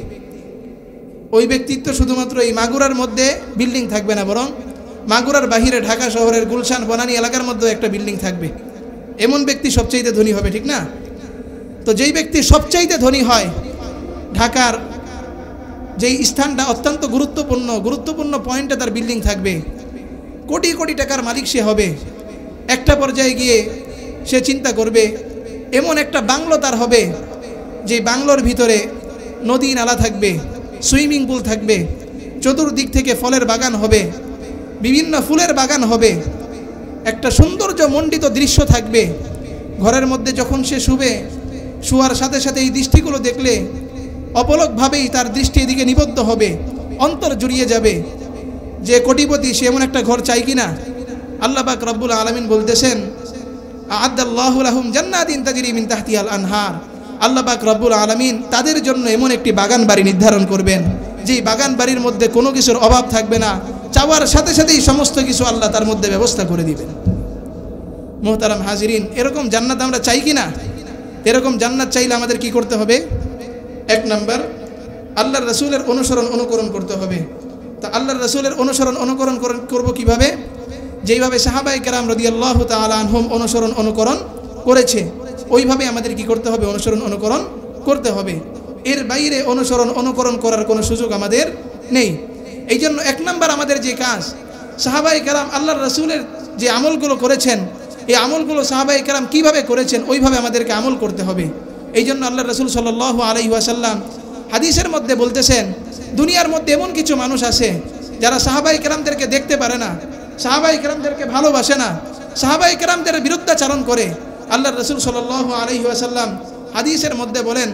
ওই ব্যক্তিত্ব শুধুমাত্র এই মাগুরার মধ্যে বিল্ডিং থাকবে না, বরং মাগুরার বাহিরে ঢাকা শহরের গুলশান বনানী এলাকার মধ্যে একটা বিল্ডিং থাকবে। এমন ব্যক্তি সবচেয়ে ধনী হবে, ঠিক না? তো যেই ব্যক্তি সবচেয়ে ধনী হয়, ঢাকার যেই স্থানটা অত্যন্ত গুরুত্বপূর্ণ পয়েন্টে তার বিল্ডিং থাকবে, কোটি কোটি টাকার মালিক সে হবে। একটা পর্যায়ে গিয়ে সে চিন্তা করবে এমন একটা বাংলো তার হবে, যে বাংলোর ভিতরে নদী নালা থাকবে, সুইমিং পুল থাকবে, চতুর্দিক থেকে ফলের বাগান হবে, বিভিন্ন ফুলের বাগান হবে, একটা সৌন্দর্য মণ্ডিত দৃশ্য থাকবে। ঘরের মধ্যে যখন সে শোয়ার সাথে সাথে এই দৃষ্টিগুলো দেখলে অপলকভাবেই তার দৃষ্টি এদিকে নিবদ্ধ হবে, অন্তর জুড়িয়ে যাবে যে কোটিপতি সে এমন একটা ঘর চাই কিনা। আল্লাহ পাক রব্বুল আলামিন বলতেছেন, আ'আদ্দাল্লাহু লাহুম জান্নাতিন তাজরি মিন তাহতিহাল আনহার, আল্লাহ পাক রব্বুল আলামিন তাদের জন্য এমন একটি বাগান বাড়ি নির্ধারণ করবেন, যেই বাগান বাড়ির মধ্যে কোনো কিছুর অভাব থাকবে না। চাওয়ার সাথে সাথেই সমস্ত কিছু আল্লাহ তার মধ্যে ব্যবস্থা করে দিবেন। মুহতারাম হাজিরিন, এরকম জান্নাত আমরা চাই কিনা? এরকম জান্নাত চাইলে আমাদের কি করতে হবে? এক নাম্বার, আল্লাহর রাসূলের অনুকরণ করতে হবে। তা আল্লাহর রাসূলের অনুকরণ করব কিভাবে? যেইভাবে সাহাবায়ে কেরাম রাদিয়াল্লাহু তাআলা আনহুম অনুকরণ করেছে, ওইভাবে আমাদের কি করতে হবে? অনুকরণ করতে হবে। এর বাইরে অনুকরণ করার কোনো সুযোগ আমাদের নেই। এই জন্য এক নাম্বার আমাদের যে কাজ, সাহাবায়ে কেরাম আল্লাহর রাসূলের যে আমলগুলো করেছেন, এই আমলগুলো সাহাবায়ে কেরাম কীভাবে করেছেন ওইভাবে আমাদেরকে আমল করতে হবে। এই জন্য আল্লাহর রাসূল সাল্লাল্লাহু আলাইহি ওয়াসাল্লাম হাদিসের মধ্যে বলতেছেন, দুনিয়ার মধ্যে এমন কিছু মানুষ আছে যারা সাহাবায়ে কেরামদেরকে দেখতে পারে না, সাহাবায়ে কেরামদেরকে ভালোবাসে না, সাহাবায়ে কেরামদের বিরুদ্ধাচরণ করে। আল্লাহর রাসূল সাল্লাল্লাহু আলাইহি ওয়াসাল্লাম হাদিসের মধ্যে বলেন,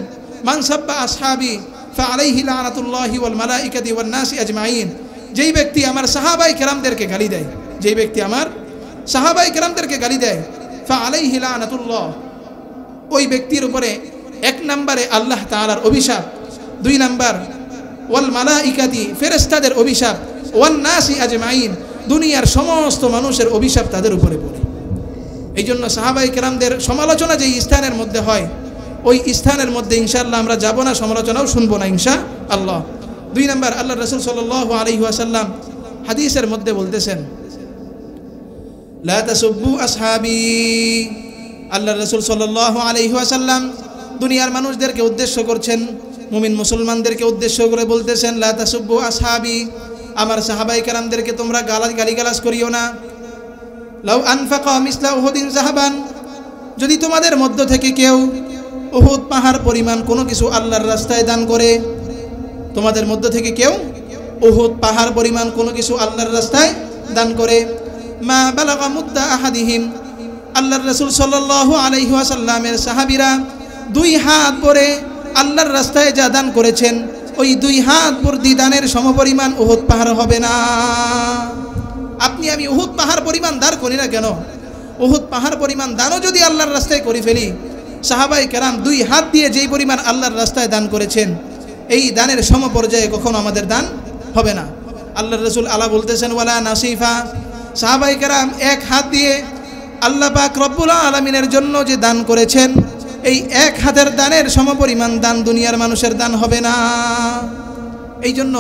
মান সাব্বা আসহাবি ফাআলাইহি লানাতুল্লাহি ওয়াল মালাইকাতি ওয়ান নাসি আজমাইন, যেই ব্যক্তি আমার সাহাবায়ে কেরামদেরকে গালি দেয়, যেই ব্যক্তি আমার সাহাবায়ে কেরামদেরকে গালি দেয়, ফাআলাইহি লানাতুল্লাহ, ওই ব্যক্তির উপরে এক নম্বরে আল্লাহ তাআলার অভিশাপ, দুই নাম্বার ওয়াল মালাইকাতি ফেরেশতাদের অভিশাপ, ওয়ান নাসি আজমাইন দুনিয়ার সমস্ত মানুষের অভিশাপ তাদের উপরে পড়ে। এই জন্য সাহাবাই কেরামদের সমালোচনা যেই স্থানের মধ্যে হয় ওই স্থানের মধ্যে ইনশাআল্লাহ আমরা যাব না, সমালোচনাও শুনবো না ইনশাআল্লাহ। 2 নম্বর, আল্লাহ রাসূল সাল্লাল্লাহু আলাইহি ওয়াসাল্লাম হাদিসের মধ্যে বলতেছেন লা তাসুব্বু আসহাবি। আল্লাহ রাসূল সাল্লাল্লাহু আলাইহি ওয়াসাল্লাম দুনিয়ার মানুষদেরকে উদ্দেশ্য করছেন, মুমিন মুসলমানদেরকে উদ্দেশ্য করে বলতেছেন লা তাসুব্বু আসহাবি, আমার সাহাবাই কেরামদেরকে তোমরা গালিগালাজ করিও না। লাউ আনফাকা মিসলা উহুদিন যাহাবান, যদি তোমাদের মধ্য থেকে কেউ উহুদ পাহাড় পরিমাণ কোনো কিছু আল্লাহর রাস্তায় দান করে, তোমাদের মধ্য থেকে কেউ উহুদ পাহাড় পরিমাণ কোনো কিছু আল্লাহর রাস্তায় দান করে, মা বালাগা মুদ্দা আহাদিহিম, আল্লাহর রাসূল সাল্লাল্লাহু আলাইহি ওয়াসাল্লামের সাহাবীরা 2 হাত ভরে আল্লাহর রাস্তায় যা দান করেছেন ওই 2 হাত ভর্তি দানের সমপরিমাণ উহুদ পাহাড় হবে না। আপনি আমি উহুদ পাহাড় পরিমাণ দান করি না কেন, উহুদ পাহাড় পরিমাণ দানও যদি আল্লাহর রাস্তায় করে ফেলি, সাহাবাই কেরাম 2 হাত দিয়ে যেই পরিমাণ আল্লাহর রাস্তায় দান করেছেন এই দানের সমপর্যায়ে কখনো আমাদের দান হবে না। আল্লাহর রাসূল আলা বলতেছেন ওয়ালা নাসিফা, সাহাবাই কেরাম 1 হাত দিয়ে আল্লাহ পাক রব্বুল আলামিনের জন্য যে দান করেছেন এই 1 হাতের দানের সমপরিমাণ দান দুনিয়ার মানুষের দান হবে না। এই জন্য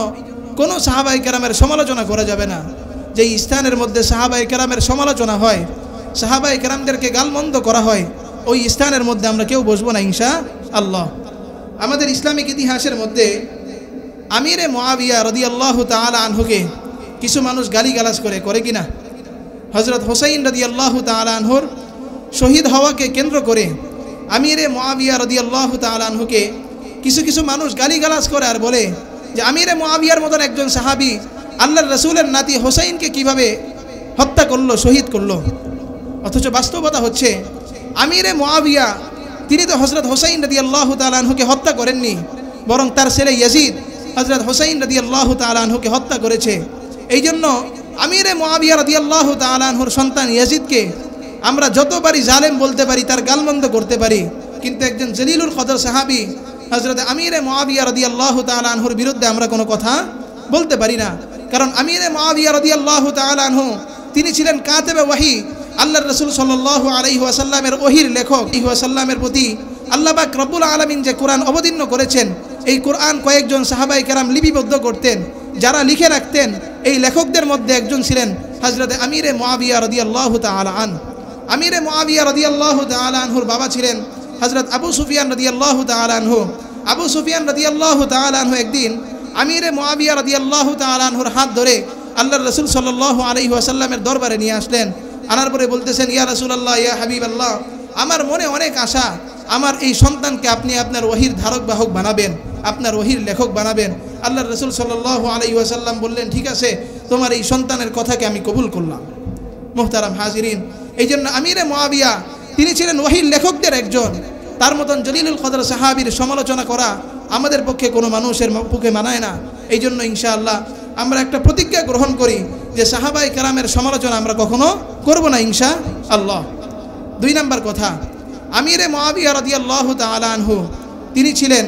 কোনো সাহাবাই কেরামের সমালোচনা করা যাবে না। যেই স্থানের মধ্যে সাহাবাই কেরামের সমালোচনা হয়, সাহাবাই কেরামদেরকে গালমন্দ করা হয়, ওই স্থানের মধ্যে আমরা কেউ বসবো না ইনশাআল্লাহ। আমাদের ইসলামিক ইতিহাসের মধ্যে আমিরে মুআবিয়া রাদিয়াল্লাহু তাআলা আনহুকে কিছু মানুষ গালিগালাজ করে কিনা? হযরত হুসাইন রাদিয়াল্লাহু তাআলা আনহুর শহীদ হওয়াকে কেন্দ্র করে আমিরে মুআবিয়া রাদিয়াল্লাহু তাআলা আনহুকে কিছু মানুষ গালিগালাজ করে আর বলে যে আমিরে মুআবিয়ার মতন একজন সাহাবী আল্লাহর রাসূলের নাতি হুসাইনকে কিভাবে হত্যা করলো, শহীদ করলো। অথচ বাস্তবতা হচ্ছে আমিরে মুআবিয়া তিনি তো হযরত হুসাইন রাদিয়াল্লাহু তাআলা আনহুকে হত্যা করেননি, বরং তার ছেলে ইয়াজিদ হযরত হুসাইন রাদিয়াল্লাহু তাআলা আনহুকে হত্যা করেছে। এই জন্য আমিরে মুআবিয়া রাদিয়াল্লাহু তাআলা আনহুর সন্তান ইয়াজিদকে আমরা যতবারই জালেম বলতে পারি, তার গালমন্দ করতে পারি, কিন্তু একজন জলিলুল কদর সাহাবী হযরত আমিরে মুআবিয়া রাদিয়াল্লাহু তাআলা আনহুর বিরুদ্ধে আমরা কোনো কথা বলতে পারি না। কারণ আমিরে মুআবিয়া রাদিয়াল্লাহু তাআলা আনহু তিনি ছিলেন কাতেবে ওয়াহি, আল্লাহর রাসূল সাল্লাল্লাহু আলাইহি ওয়াসাল্লামের ওহির লেখক। এই ওয়াসাল্লামের প্রতি আল্লাহ পাক রব্বুল আলামিন যে কোরআন অবতীর্ণ করেছেন এই কোরআন কয়েকজন সাহাবাই কেরাম লিপিবদ্ধ করতেন, যারা লিখে রাখতেন এই লেখকদের মধ্যে একজন ছিলেন হযরত আমিরে মুআবিয়া রাদিয়াল্লাহু তাআলা আন। আমিরে মুআবিয়া রাদিয়াল্লাহু তাআলা আনহুর বাবা ছিলেন হযরত আবু সুফিয়ান রাদিয়াল্লাহু তাআলা আনহু। আবু সুফিয়ান রাদিয়াল্লাহু তাআলা আনহু একদিন আমিরে মুআবিয়া রাদিয়াল্লাহু তাআলা আনহুর হাত ধরে আল্লাহর রাসূল সাল্লাল্লাহু আলাইহি ওয়াসাল্লামের দরবারে নিয়ে আসলেন। আনার পরে বলতেছেন ইয়া রাসূলুল্লাহ, ইয়া হাবিবাল্লাহ, আমার মনে অনেক আশা, আমার এই সন্তানকে আপনি আপনার ওহির ধারক বাহক বানাবেন, আপনার ওহির লেখক বানাবেন। আল্লাহর রাসূল সাল্লাল্লাহু আলাইহি ওয়াসাল্লাম বললেন ঠিক আছে, তোমার এই সন্তানের কথাকে আমি কবুল করলাম। মুহতারাম হাজিরিন, এই জন্য আমিরে মুআবিয়া তিনি ছিলেন ওহির লেখকদের একজন। তার মতন জলিলুল কদর সাহাবীর সমালোচনা করা আমাদের পক্ষে কোনো মানুষের পক্ষে মানায় না। এই জন্য ইনশাআল্লাহ আমরা একটা প্রতিজ্ঞা গ্রহণ করি যে সাহাবাই কেরামের সমালোচনা আমরা কখনো করব না ইনশাআল্লাহ। 2 নম্বর কথা, আমিরে মুআবিয়া রাদিয়াল্লাহু তাআলা আনহু তিনি ছিলেন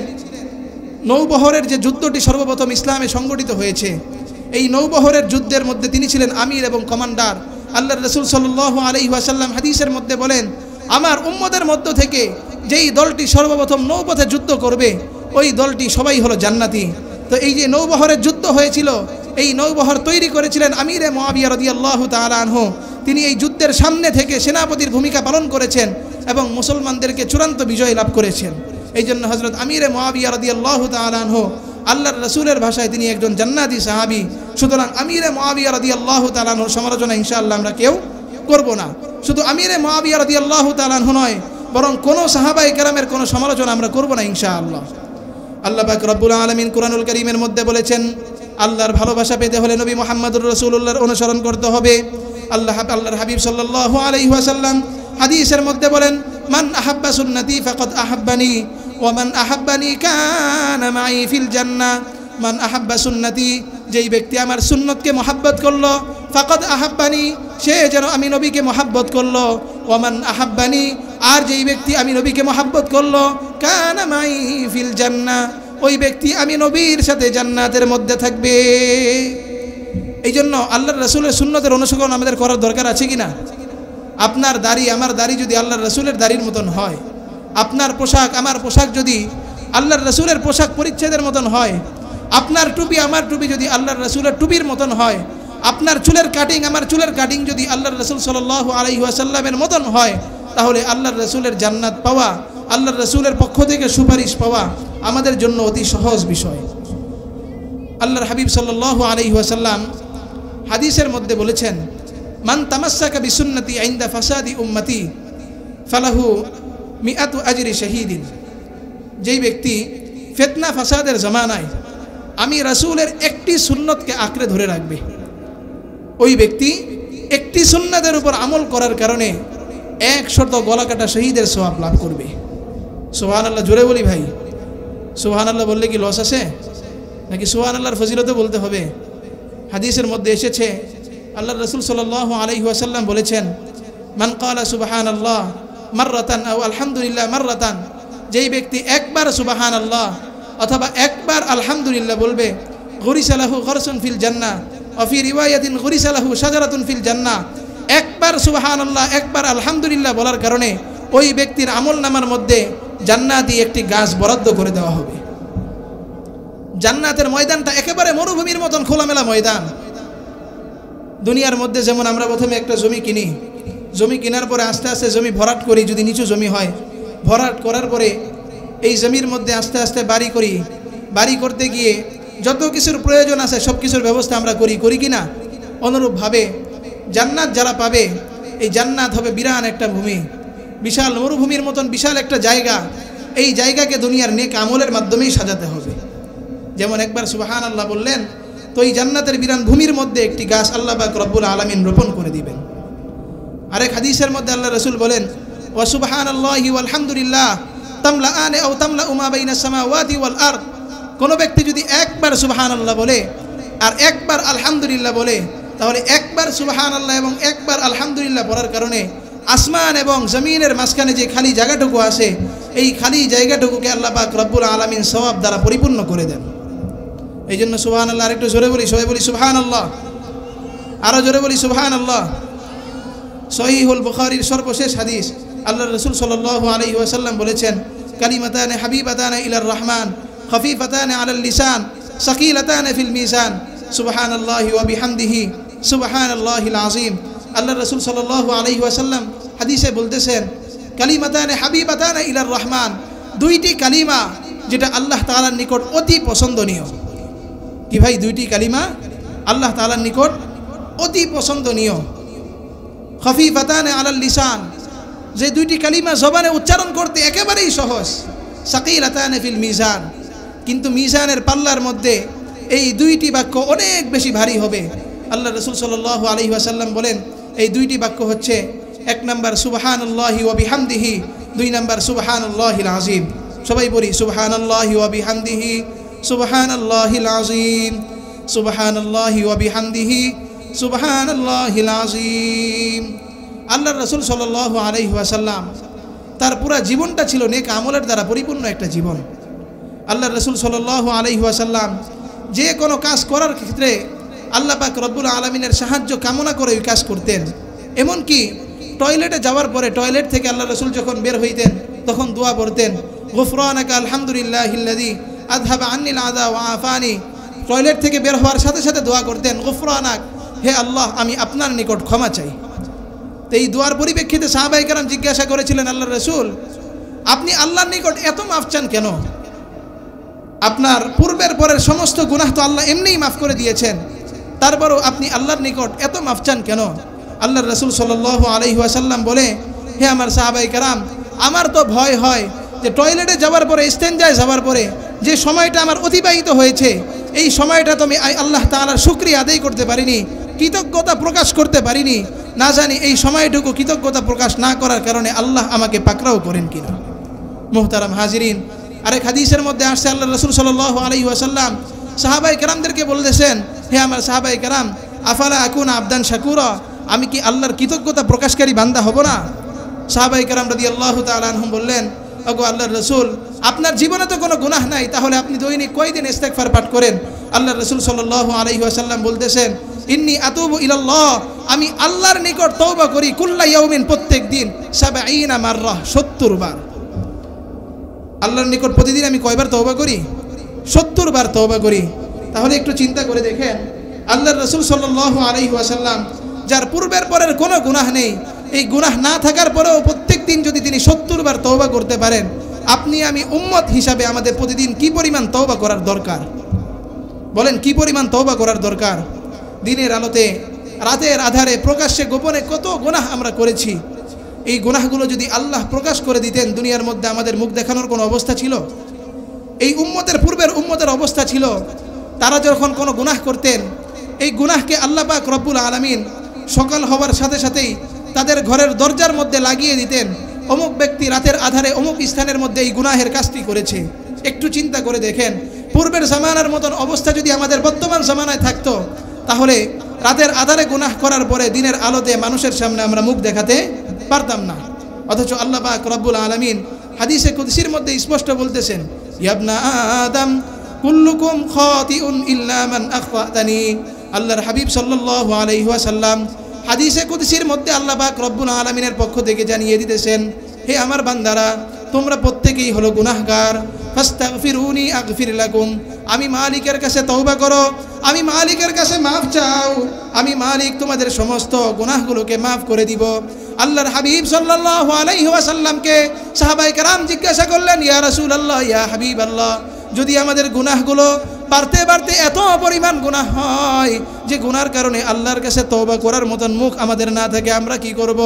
নৌবহরের যে যুদ্ধটি সর্বপ্রথম ইসলামে সংগঠিত হয়েছে, এই নৌবহরের যুদ্ধের মধ্যে তিনি ছিলেন আমির এবং কমান্ডার। আল্লাহর রাসূল সাল্লাল্লাহু আলাইহি ওয়াসাল্লাম হাদিসের মধ্যে বলেন আমার উম্মতের মধ্য থেকে যেই দলটি সর্বপ্রথম নৌপথে যুদ্ধ করবে ওই দলটি সবাই হলো জান্নাতি। তো এই যে নৌবহরের যুদ্ধ হয়েছিল এই নৌবহর তৈরি করেছিলেন আমিরে মুআবিয়া রাদিয়াল্লাহু তাআলা আনহু। তিনি এই যুদ্ধের সামনে থেকে সেনাপতির ভূমিকা পালন করেছেন এবং মুসলমানদেরকে চূড়ান্ত বিজয় লাভ করেছেন। এই জন্য হযরত আমিরে মুআবিয়া রাদিয়াল্লাহু তাআলা আনহু আল্লাহর রাসূলের ভাষায় তিনি একজন জান্নাতি সাহাবী। সুতরাং আমিরে মুআবিয়া রাদিয়াল্লাহু তাআলা আনহুর সমালোচনা ইনশাআল্লাহ আমরা কেউ করব না। শুধু আমিরে মুআবিয়া রাদিয়াল্লাহু তাআলা আনহু নয়, বরং কোনো সাহাবায়ে কেরামের কোনো সমালোচনা আমরা করব না ইনশাআল্লাহ। আল্লাহ পাক রব্বুল আলামিন কুরআনুল কারীমের মধ্যে বলেছেন আল্লাহর ভালোবাসা পেতে হলে নবী মুহাম্মদুর রাসূলুল্লাহর অনুসরণ করতে হবে। আল্লাহর হাবিব সাল্লাল্লাহু আলাইহি ওয়াসাল্লাম হাদিসের মধ্যে বলেন মান আহাব্বা সুন্নতি ফাকাদ আহাব্বানি ওয়া মান আহাব্বানি কানা মাই ফিল জান্নাহ। মান আহাব্বা সুন্নতি, যেই ব্যক্তি আমার সুন্নতকে মহব্বত করলো, ফাকাদ আহাব্বানি, সে যেন আমি নবীকে মহব্বত করলো। ওয়া মান আহাব্বানি, আর যেই ব্যক্তি আমি নবীকে মহব্বত করলো, কানা মাই ফিল জান্নাহ, ওই ব্যক্তি আমি নবীর সাথে জান্নাতের মধ্যে থাকবে। এই জন্য আল্লাহর রাসূলের সুন্নতের অনুসরণ আমাদের করার দরকার আছে কিনা? আপনার দাড়ি আমার দাড়ি যদি আল্লাহর রসুলের দাড়ির মতন হয়, আপনার পোশাক আমার পোশাক যদি আল্লাহর রসুলের পোশাক পরিচ্ছেদের মতন হয়, আপনার টুপি আমার টুপি যদি আল্লাহর রসুলের টুপির মতন হয়, আপনার চুলের কাটিং আমার চুলের কাটিং যদি আল্লাহর রসুল সাল্লাল্লাহু আলাইহি ওয়াসাল্লামের মতন হয়, তাহলে আল্লাহর রসুলের জান্নাত পাওয়া, আল্লাহর রসুলের পক্ষ থেকে সুপারিশ পাওয়া আমাদের জন্য অতি সহজ বিষয়। আল্লাহর হাবিব সাল্লাল্লাহু আলাইহি ওয়াসাল্লাম হাদিসের মধ্যে বলেছেন, মান তামাসসাকা বিসুন্নতি ইনদা ফাসাদি উম্মতি ফালাহু মিআতু আজরি শাহীদিন। যেই ব্যক্তি ফিতনা ফাসাদের জামানায় আমি রাসূলের একটি সুন্নতকে আঁকড়ে ধরে রাখবে, ওই ব্যক্তি একটি সুন্নাতের উপর আমল করার কারণে 100 গলাকাটা শহীদের সওয়াব লাভ করবে। সুবহানাল্লাহ, জোরে বলি ভাই। সুবহানাল্লাহ বললে কি লস আছে নাকি সুবহানাল্লাহর ফজিলতে বলতে হবে? হাদিসের মধ্যে এসেছে আল্লাহর রাসূল সাল্লাল্লাহু আলাইহি ওয়াসাল্লাম বলেছেন, মান ক্বালা সুবহানাল্লাহ মাররাতান আও আলহামদুলিল্লাহ মাররাতান, যেই ব্যক্তি একবার সুবহানাল্লাহ অথবা একবার আলহামদুলিল্লাহ বলবে, গুরিসা লাহু গরসুন ফিল জান্নাহ ওয়া ফি রিওয়ায়াতিন গুরিসা লাহু শাজারাতুন ফিল জান্নাহ। একবার সুবহানাল্লাহ একবার আলহামদুলিল্লাহ বলার কারণে ওই ব্যক্তির আমলনামার মধ্যে জান্নাতি একটি গাছ বরাদ্দ করে দেওয়া হবে। জান্নাতের ময়দানটা একেবারে মরুভূমির মতন খোলামেলা ময়দান। দুনিয়ার মধ্যে যেমন আমরা প্রথমে একটা জমি কিনি, জমি কেনার পরে আস্তে আস্তে জমি ভরাট করি, যদি নিচু জমি হয় ভরাট করার পরে এই জমির মধ্যে আস্তে আস্তে বাড়ি করি, বাড়ি করতে গিয়ে যত কিছুর প্রয়োজন আছে সব কিছুর ব্যবস্থা আমরা করি কি না? অনুরূপভাবে জান্নাত যারা পাবে, এই জান্নাত হবে বিরান একটা ভূমি, বিশাল মরুভূমির মতন বিশাল একটা জায়গা। এই জায়গাকে দুনিয়ার নেক আমলের মাধ্যমেই সাজাতে হবে। যেমন একবার সুবহানাল্লাহ বললেন, তো এই জান্নাতের বিরান ভূমির মধ্যে একটি গাছ আল্লাহ পাক রব্বুল আলামিন রোপণ করে দিবেন। আরেক হাদিসের মধ্যে আল্লাহ রাসূল বলেন, ওয়া সুবহানাল্লাহি ওয়াল হামদুলিল্লাহ তামলাআনে আও তামলাউ মা বাইনাস সামাওয়াতি ওয়াল আরদ। কোন ব্যক্তি যদি একবার সুবহানাল্লাহ বলে আর একবার আলহামদুলিল্লাহ বলে, তাহলে একবার সুবহানাল্লাহ এবং একবার আলহামদুলিল্লাহ পড়ার কারণে আসমান এবং জমিনের মাঝখানে যে খালি জায়গাটুকু আছে, এই খালি জায়গাটুকুকে আল্লাহ পাক রব্বুল আলামিন সওয়াব দ্বারা পরিপূর্ণ করে দেন। এই জন্য সুবহানাল্লাহ আরেকটু জোরে বলি, সবাই বলি সুবহানাল্লাহ, আরো জোরে বলি সুবহানাল্লাহ। সহিহুল বুখারীর সর্বশেষ হাদিস, আল্লাহর রাসূল সাল্লাল্লাহু আলাইহি ওয়াসাল্লাম বলেছেন, কালিমাতানে হাবিবাতানে ইলার রহমান খফিফাতানে আলাল লিসান সাকিলাতানে ফিল মিজান সুবহানাল্লাহি ওয়া বিহামদিহি সুবহানাল্লাহিল আযীম। আল্লাহর রাসূল সাল্লাল্লাহু আলাইহি ওয়াসাল্লাম হাদিসে বলতেছেন, কালিমাতানে হাবিবাতানে ইলার রহমান, দুইটি কালিমা যেটা আল্লাহ তাআলার নিকট অতি পছন্দনীয়। কি ভাই? দুইটি কালিমা আল্লাহ তাআলার নিকট অতি পছন্দনীয়। খফিফাতানে আলাল লিসান, যে দুইটি কালিমা জবানে উচ্চারণ করতে একেবারেই সহজ। সাকিলাতানে ফিল মিজান, কিন্তু মিজানের পাল্লার মধ্যে এই দুইটি বাক্য অনেক বেশি ভারী হবে। আল্লাহ রাসূল সাল্লাল্লাহু আলাইহি ওয়াসাল্লাম বলেন, এই দুইটি বাক্য হচ্ছে, এক নাম্বার সুবহানাল্লাহি ওয়া বিহামদিহি, দুই নাম্বার সুবহানাল্লাহিল আযীম। সবাই বলি সুবহানাল্লাহি ওয়া বিহামদিহি সুবহানাল্লাহিল আযীম, সুবহানাল্লাহি ওয়া বিহামদিহি সুবহানাল্লাহিল আযীম। আল্লাহর রাসূল সাল্লাল্লাহু আলাইহি ওয়াসাল্লাম তার পুরা জীবনটা ছিল নেক আমলের দ্বারা পরিপূর্ণ একটা জীবন। আল্লাহর রাসূল সাল্লাল্লাহু আলাইহি ওয়াসাল্লাম যে কোনো কাজ করার ক্ষেত্রে আল্লাহ পাক রব্বুল আলামিনের সাহায্য কামনা করে ওই কাজ করতেন। এমনকি টয়লেটে যাওয়ার পরে, টয়লেট থেকে আল্লাহ রাসূল যখন বের হইতেন তখন দোয়া পড়তেন, গুফরানাকা আলহামদুলিল্লাহিল্লাযী আযহাবা আন্নিল আযা ওয়া আফানি। টয়লেট থেকে বের হওয়ার সাথে সাথে দোয়া করতেন, গুফরানাক, হে আল্লাহ আমি আপনার নিকট ক্ষমা চাই। তো এই দোয়ার পরিপ্রেক্ষিতে সাহাবায়ে কেরাম জিজ্ঞাসা করেছিলেন, আল্লাহর রাসূল আপনি আল্লাহর নিকট এত মাফ চান কেন? আপনার পূর্বের পরের সমস্ত গুনাহ তো আল্লাহ এমনিই মাফ করে দিয়েছেন, তারপরও আপনি আল্লাহর নিকট এত মাফ চান কেন? আল্লাহর রাসূল সাল্লাল্লাহু আলাইহি ওয়াসাল্লাম বলে, হে আমার সাহাবায়ে কেরাম, আমার তো ভয় হয় যে টয়লেটে যাওয়ার পরে, ইস্তেনজায় যাওয়ার পরে যে সময়টা আমার অতিবাহিত হয়েছে, এই সময়টা তো আমি আল্লাহ তাআলার শুকরিয়া আদায় করতে পারিনি, কৃতজ্ঞতা প্রকাশ করতে পারিনি। না জানি এই সময়টুকু কৃতজ্ঞতা প্রকাশ না করার কারণে আল্লাহ আমাকে পাকড়াও করেন কিনা। মুহতারাম হাজিরিন, আরেক হাদিসের মধ্যে আসছে, আল্লাহ রাসূল সাল্লাল্লাহু আলাইহি ওয়াসাল্লাম সাহাবায়ে কেরামদেরকে বলতেছেন, হে আমার সাহাবায়ে কেরাম, আফালা আকুনা আবদান শাকুরা, আমি কি আল্লাহর কৃতজ্ঞতা প্রকাশকারী বান্দা হব না? সাহাবায়ে কেরাম রাদিয়াল্লাহু তাআলা আনহুম বললেন, ওগো আল্লাহর রাসূল, আপনার জীবনে তো কোনো গুনাহ নাই, তাহলে আপনি দৈনিক কয়দিন ইস্তেগফার পাঠ করেন? আল্লাহর রাসূল সাল্লাল্লাহু আলাইহি ওয়াসাল্লাম বলতেছেন, ইন্নী আতুবু ইলাল্লাহ, আমি আল্লাহর নিকট তওবা করি কুল্লা ইয়াউমিন, প্রত্যেক দিন ৭০ মাররা, ৭০ বার। আল্লাহর নিকট প্রতিদিন আমি কয়বার তওবা করি? ৭০ বার তওবা করি। তাহলে একটু চিন্তা করে দেখেন, আল্লাহর রাসূল সাল্লাল্লাহু আলাইহি ওয়াসাল্লাম যার পূর্বের পরের কোনো গুনাহ নেই, এই গুনাহ না থাকার পরেও প্রত্যেক দিন যদি তিনি ৭০ বার তওবা করতে পারেন, আপনি আমি উম্মত হিসাবে আমাদের প্রতিদিন কি পরিমাণ তওবা করার দরকার? বলেন কি পরিমাণ তওবা করার দরকার? দিনের আলোতে, রাতের আধারে, প্রকাশ্যে গোপনে কত গুনাহ আমরা করেছি। এই গুনাহগুলো যদি আল্লাহ প্রকাশ করে দিতেন, দুনিয়ার মধ্যে আমাদের মুখ দেখানোর কোনো অবস্থা ছিল? এই উম্মতের পূর্বের উম্মতের অবস্থা ছিল, তারা যখন কোনো গুনাহ করতেন, এই গুনাহকে আল্লাহ পাক রব্বুল আলামিন সকাল হওয়ার সাথে সাথেই তাদের ঘরের দরজার মধ্যে লাগিয়ে দিতেন, অমুক ব্যক্তি রাতের আধারে অমুক স্থানের মধ্যে এই গুনাহের কাজটি করেছে। একটু চিন্তা করে দেখেন, পূর্বের জামানার মতন অবস্থা যদি আমাদের বর্তমান জামানায় থাকতো, তাহলে রাতের আধারে গুনাহ করার পরে দিনের আলোতে মানুষের সামনে আমরা মুখ দেখাতে পারতাম না। অথচ আল্লাহ পাক রব্বুল আলামিন হাদিসে কুদসির মধ্যে স্পষ্ট বলতেছেন, ইয়া আদম কুল্লুকুম খাতিউন ইল্লা মান আখতানি। আল্লাহর হাবিব সাল্লাল্লাহু আলাইহি ওয়াসাল্লাম হাদিসে কুদসির মধ্যে আল্লাহ পাক রব্বুল আলামিনের পক্ষ থেকে জানিয়ে দিতেছেন, হে আমার বান্দারা, তোমরা প্রত্যেকেই হলো গুনাহগার, ফাস্তাগফিরুনি আগফির লাকুম। আমি মালিকের কাছে তওবা করো, আমি মালিকের কাছে মাফ চাও, আমি মালিক তোমাদের সমস্ত গুনাহগুলোকে মাফ করে দিব। আল্লাহর হাবিব সাল্লাল্লাহু আলাইহি ওয়াসাল্লামকে সাহাবায়ে কেরাম জিজ্ঞাসা করলেন, ইয়া রাসূলুল্লাহ, ইয়া হাবিবাল্লাহ, যদি আমাদের গুনাহগুলো বাড়তে বাড়তে এত পরিমাণ গুনাহ হয় যে গুনার কারণে আল্লাহর কাছে তওবা করার মতন মুখ আমাদের না থাকে, আমরা কি করব?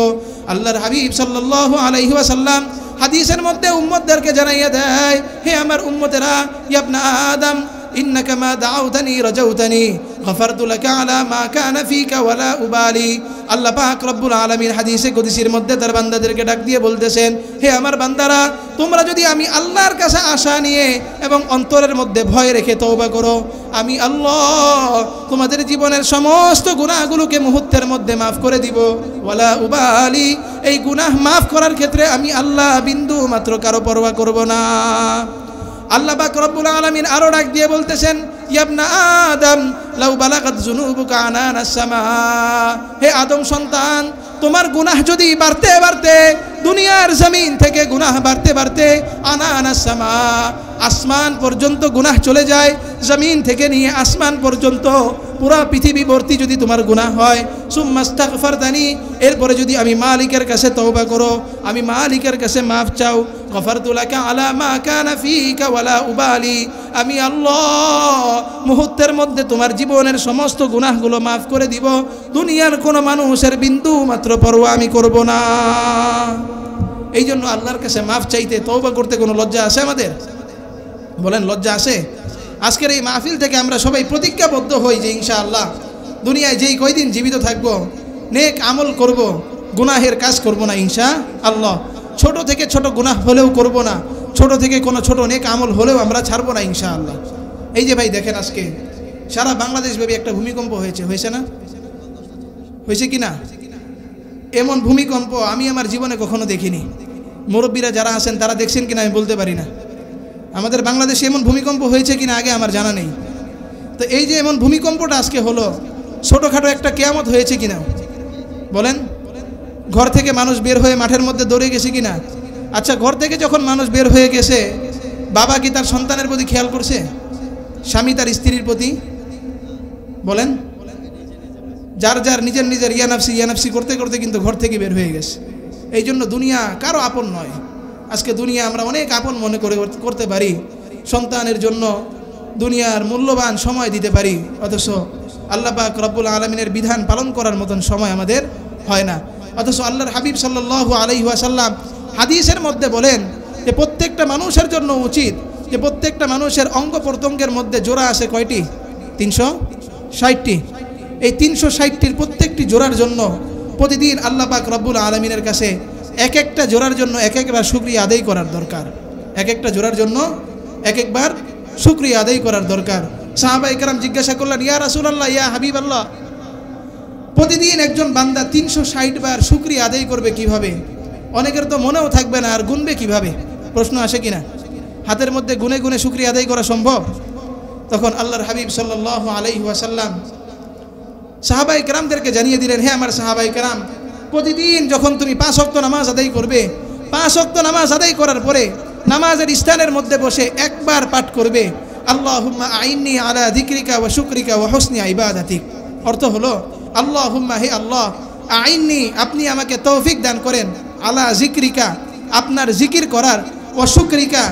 আল্লাহর হাবিব সাল্লাল্লাহু আলাইহি ওয়াসাল্লাম হাদিসের মধ্যে উম্মতদেরকে জানাইয়া দেয়, হে আমার উম্মতেরা, ইয়া ইবনা আদম ইন্নাকা মা দাউতানি রাজাউতানি গফারতু লাকা আলা মা কানা ফিকা ওয়ালা উবালি। আল্লাহ পাক রব্বুল আলামিন হাদিসে কুদসির মধ্যে তার বান্দাদেরকে ডাক দিয়ে বলতেছেন, হে আমার বান্দারা, তোমরা যদি আমি আল্লাহর কাছে আশা নিয়ে এবং অন্তরের মধ্যে ভয় রেখে তওবা করো, আমি আল্লাহ তোমাদের জীবনের সমস্ত গুনাহগুলোকে মুহূর্তের মধ্যে মাফ করে দিব। ওয়ালা উবালি, এই গুনাহ মাফ করার ক্ষেত্রে আমি আল্লাহ বিন্দু মাত্র কারো পরোয়া করব না। আল্লাহ পাক রব্বুল আলামিন আরো ডাক দিয়ে বলতেছেন, ইয়া ইবনা আদম লাউ বালাগাত যুনুবুকা আনানাস সামা। হে আদম সন্তান, তোমার গুনাহ যদি বাড়তে বাড়তে দুনিয়ার জমিন থেকে গুনাহ বাড়তে বাড়তে আনানাস সামা, আসমান পর্যন্ত গুনাহ চলে যায়, জমিন থেকে নিয়ে আসমান পর্যন্ত পুরা পৃথিবী ভর্তি যদি তোমার গুনাহ হয়, সুম্মাস্তাগফারতানি, এরপরে যদি আমি মালিকের কাছে তওবা করো, আমি মালিকের কাছে মাফ চাও, গফারতু লাকা আলা মা কানা ফিকা ওয়ালা উবালি, আমি আল্লাহ মুহূর্তের মধ্যে তোমার জীবনের সমস্ত গুনাহগুলো মাফ করে দিব, দুনিয়ার কোনো মানুষের বিন্দু মাত্র পরোয়া আমি করব না। এই জন্য আল্লাহর কাছে মাফ চাইতে, তওবা করতে কোনো লজ্জা আছে আমাদের? বলেন লজ্জা আছে? আজকের এই মাহফিল থেকে আমরা সবাই প্রতিজ্ঞাবদ্ধ হই যে ইনশাআল্লাহ দুনিয়ায় যেই কয়দিন জীবিত থাকব, নেক আমল করব, গুনাহের কাজ করব না ইনশাআল্লাহ। ছোট থেকে ছোট গুনাহ হলেও করব না, ছোট থেকে কোনো ছোট নেক আমল হলেও আমরা ছাড়বো না ইনশাআল্লাহ। এই যে ভাই দেখেন, আজকে সারা বাংলাদেশ ব্যাপী একটা ভূমিকম্প হয়েছে না? হয়েছে কি না? এমন ভূমিকম্প আমি আমার জীবনে কখনো দেখিনি। মুরব্বীরা যারা আছেন তারা দেখছেন কিনা আমি বলতে পারি না। আমাদের বাংলাদেশে এমন ভূমিকম্প হয়েছে কিনা আগে আমার জানা নেই। তো এই যে এমন ভূমিকম্পটা আজকে হলো, ছোটোখাটো একটা কিয়ামত হয়েছে কিনা বলেন? ঘর থেকে মানুষ বের হয়ে মাঠের মধ্যে দৌড়ে গেছে কিনা? আচ্ছা, ঘর থেকে যখন মানুষ বের হয়ে গেছে, বাবা কি তার সন্তানের প্রতি খেয়াল করছে? স্বামী তার স্ত্রীর প্রতি? বলেন, যার যার নিজের নিজের ইয়ানাফসি করতে করতে কিন্তু ঘর থেকে বের হয়ে গেছে। এই জন্য দুনিয়া কারো আপন নয়। আজকে দুনিয়া আমরা অনেক আপন মনে করতে পারি, সন্তানের জন্য দুনিয়ার মূল্যবান সময় দিতে পারি, অথচ আল্লাহ পাক রব্বুল আলামিনের বিধান পালন করার মতন সময় আমাদের হয় না। অথচ আল্লাহর হাবিব সাল্লাল্লাহু আলাইহি ওয়াসাল্লাম হাদিসের মধ্যে বলেন যে প্রত্যেকটা মানুষের জন্য উচিত যে প্রত্যেকটা মানুষের অঙ্গ প্রত্যঙ্গের মধ্যে জোড়া আছে কয়টি? 360টি। এই 360টির প্রত্যেকটি জোড়ার জন্য প্রতিদিন আল্লাহ পাক রব্বুল আলামিনের কাছে এক একটা জোড়ার জন্য এক একবার শুকরিয়া আদায় করার দরকার। এক একটা জোড়ার জন্য এক একবার শুকরিয়া আদায় করার দরকার। সাহাবায়ে কেরাম জিজ্ঞাসা করলেন, ইয়া রাসূলুল্লাহ, ইয়া হাবিবাল্লাহ, প্রতিদিন একজন বান্দা 360 বার শুকরিয়া আদায় করবে কিভাবে? অনেকের তো মনেও থাকবে না, আর গুনবে কিভাবে? প্রশ্ন আসে কিনা? হাতের মধ্যে গুনে গুনে শুকরিয়া আদায় করা সম্ভব? তখন আল্লাহর হাবিব সাল্লাল্লাহু আলাইহি ওয়াসাল্লাম সাহাবায়ে কেরামদেরকে জানিয়ে দিলেন, হে আমার সাহাবায়ে কেরাম, প্রতিদিন যখন তুমি 5 ওয়াক্ত নামাজ আদায় করবে, 5 ওয়াক্ত নামাজ আদায় করার পরে নামাজের স্থানের মধ্যে বসে একবার পাঠ করবে, আল্লাহুম্মা আইন্নি আলা যিকরিকা ওয়া শুকরিকা ওয়া হুসনি ইবাদাতিক। অর্থ হলো, আল্লাহুম্মা, হে আল্লাহ, আইন্নি, আপনি আমাকে তৌফিক দান করেন, আলা যিকরিকা, আপনার জিকির করার, ওয়া শুকরিকা,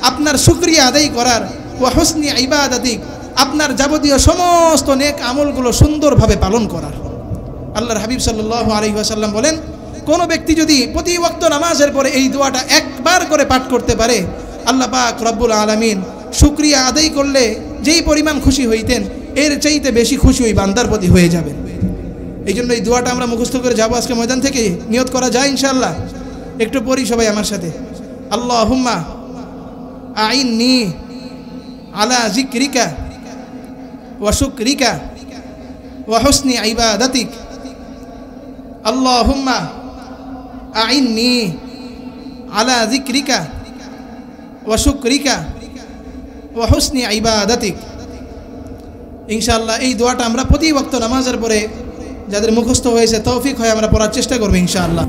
আপনার শুকরিয়া আদায় করার, ওয়া হুসনি ইবাদাতিক, আপনার যাবতীয় সমস্ত নেক আমলগুলো সুন্দরভাবে পালন করার। আল্লাহর হাবিব সাল্লাল্লাহু আলাইহি ওয়াসাল্লাম বলেন, কোনো ব্যক্তি যদি প্রতি ওয়াক্ত নামাজের পরে এই দোয়াটা একবার করে পাঠ করতে পারে, আল্লাহ পাক রব্বুল আলামিন শুকরিয়া আদায় করলে যেই পরিমাণ খুশি হইতেন, এর চাইতে বেশি খুশি ওই বান্দার প্রতি হয়ে যাবেন। এই জন্য এই দোয়াটা আমরা মুখস্থ করে যাবো আজকে ময়দান থেকে। নিয়ত করা যায় ইনশাআল্লাহ? একটু পড়ি সবাই আমার সাথে। আল্লাহুম্মা আইন্নি আলা যিকরিকা ওয়া শুকরিকা ওয়া হুসনি ইবাদাতিক। আল্লাহুম্মা আইন্নি আলা যিকরিকা ওয়া শুকরিকা ওয়া হুসনি ইবাদাতিক। ইনশাআল্লাহ এই দোয়াটা আমরা প্রতি ওয়াক্ত নামাজের পরে যাদের মুখস্থ হয়েছে তৌফিক হয় আমরা পড়ার চেষ্টা করব ইনশাআল্লাহ।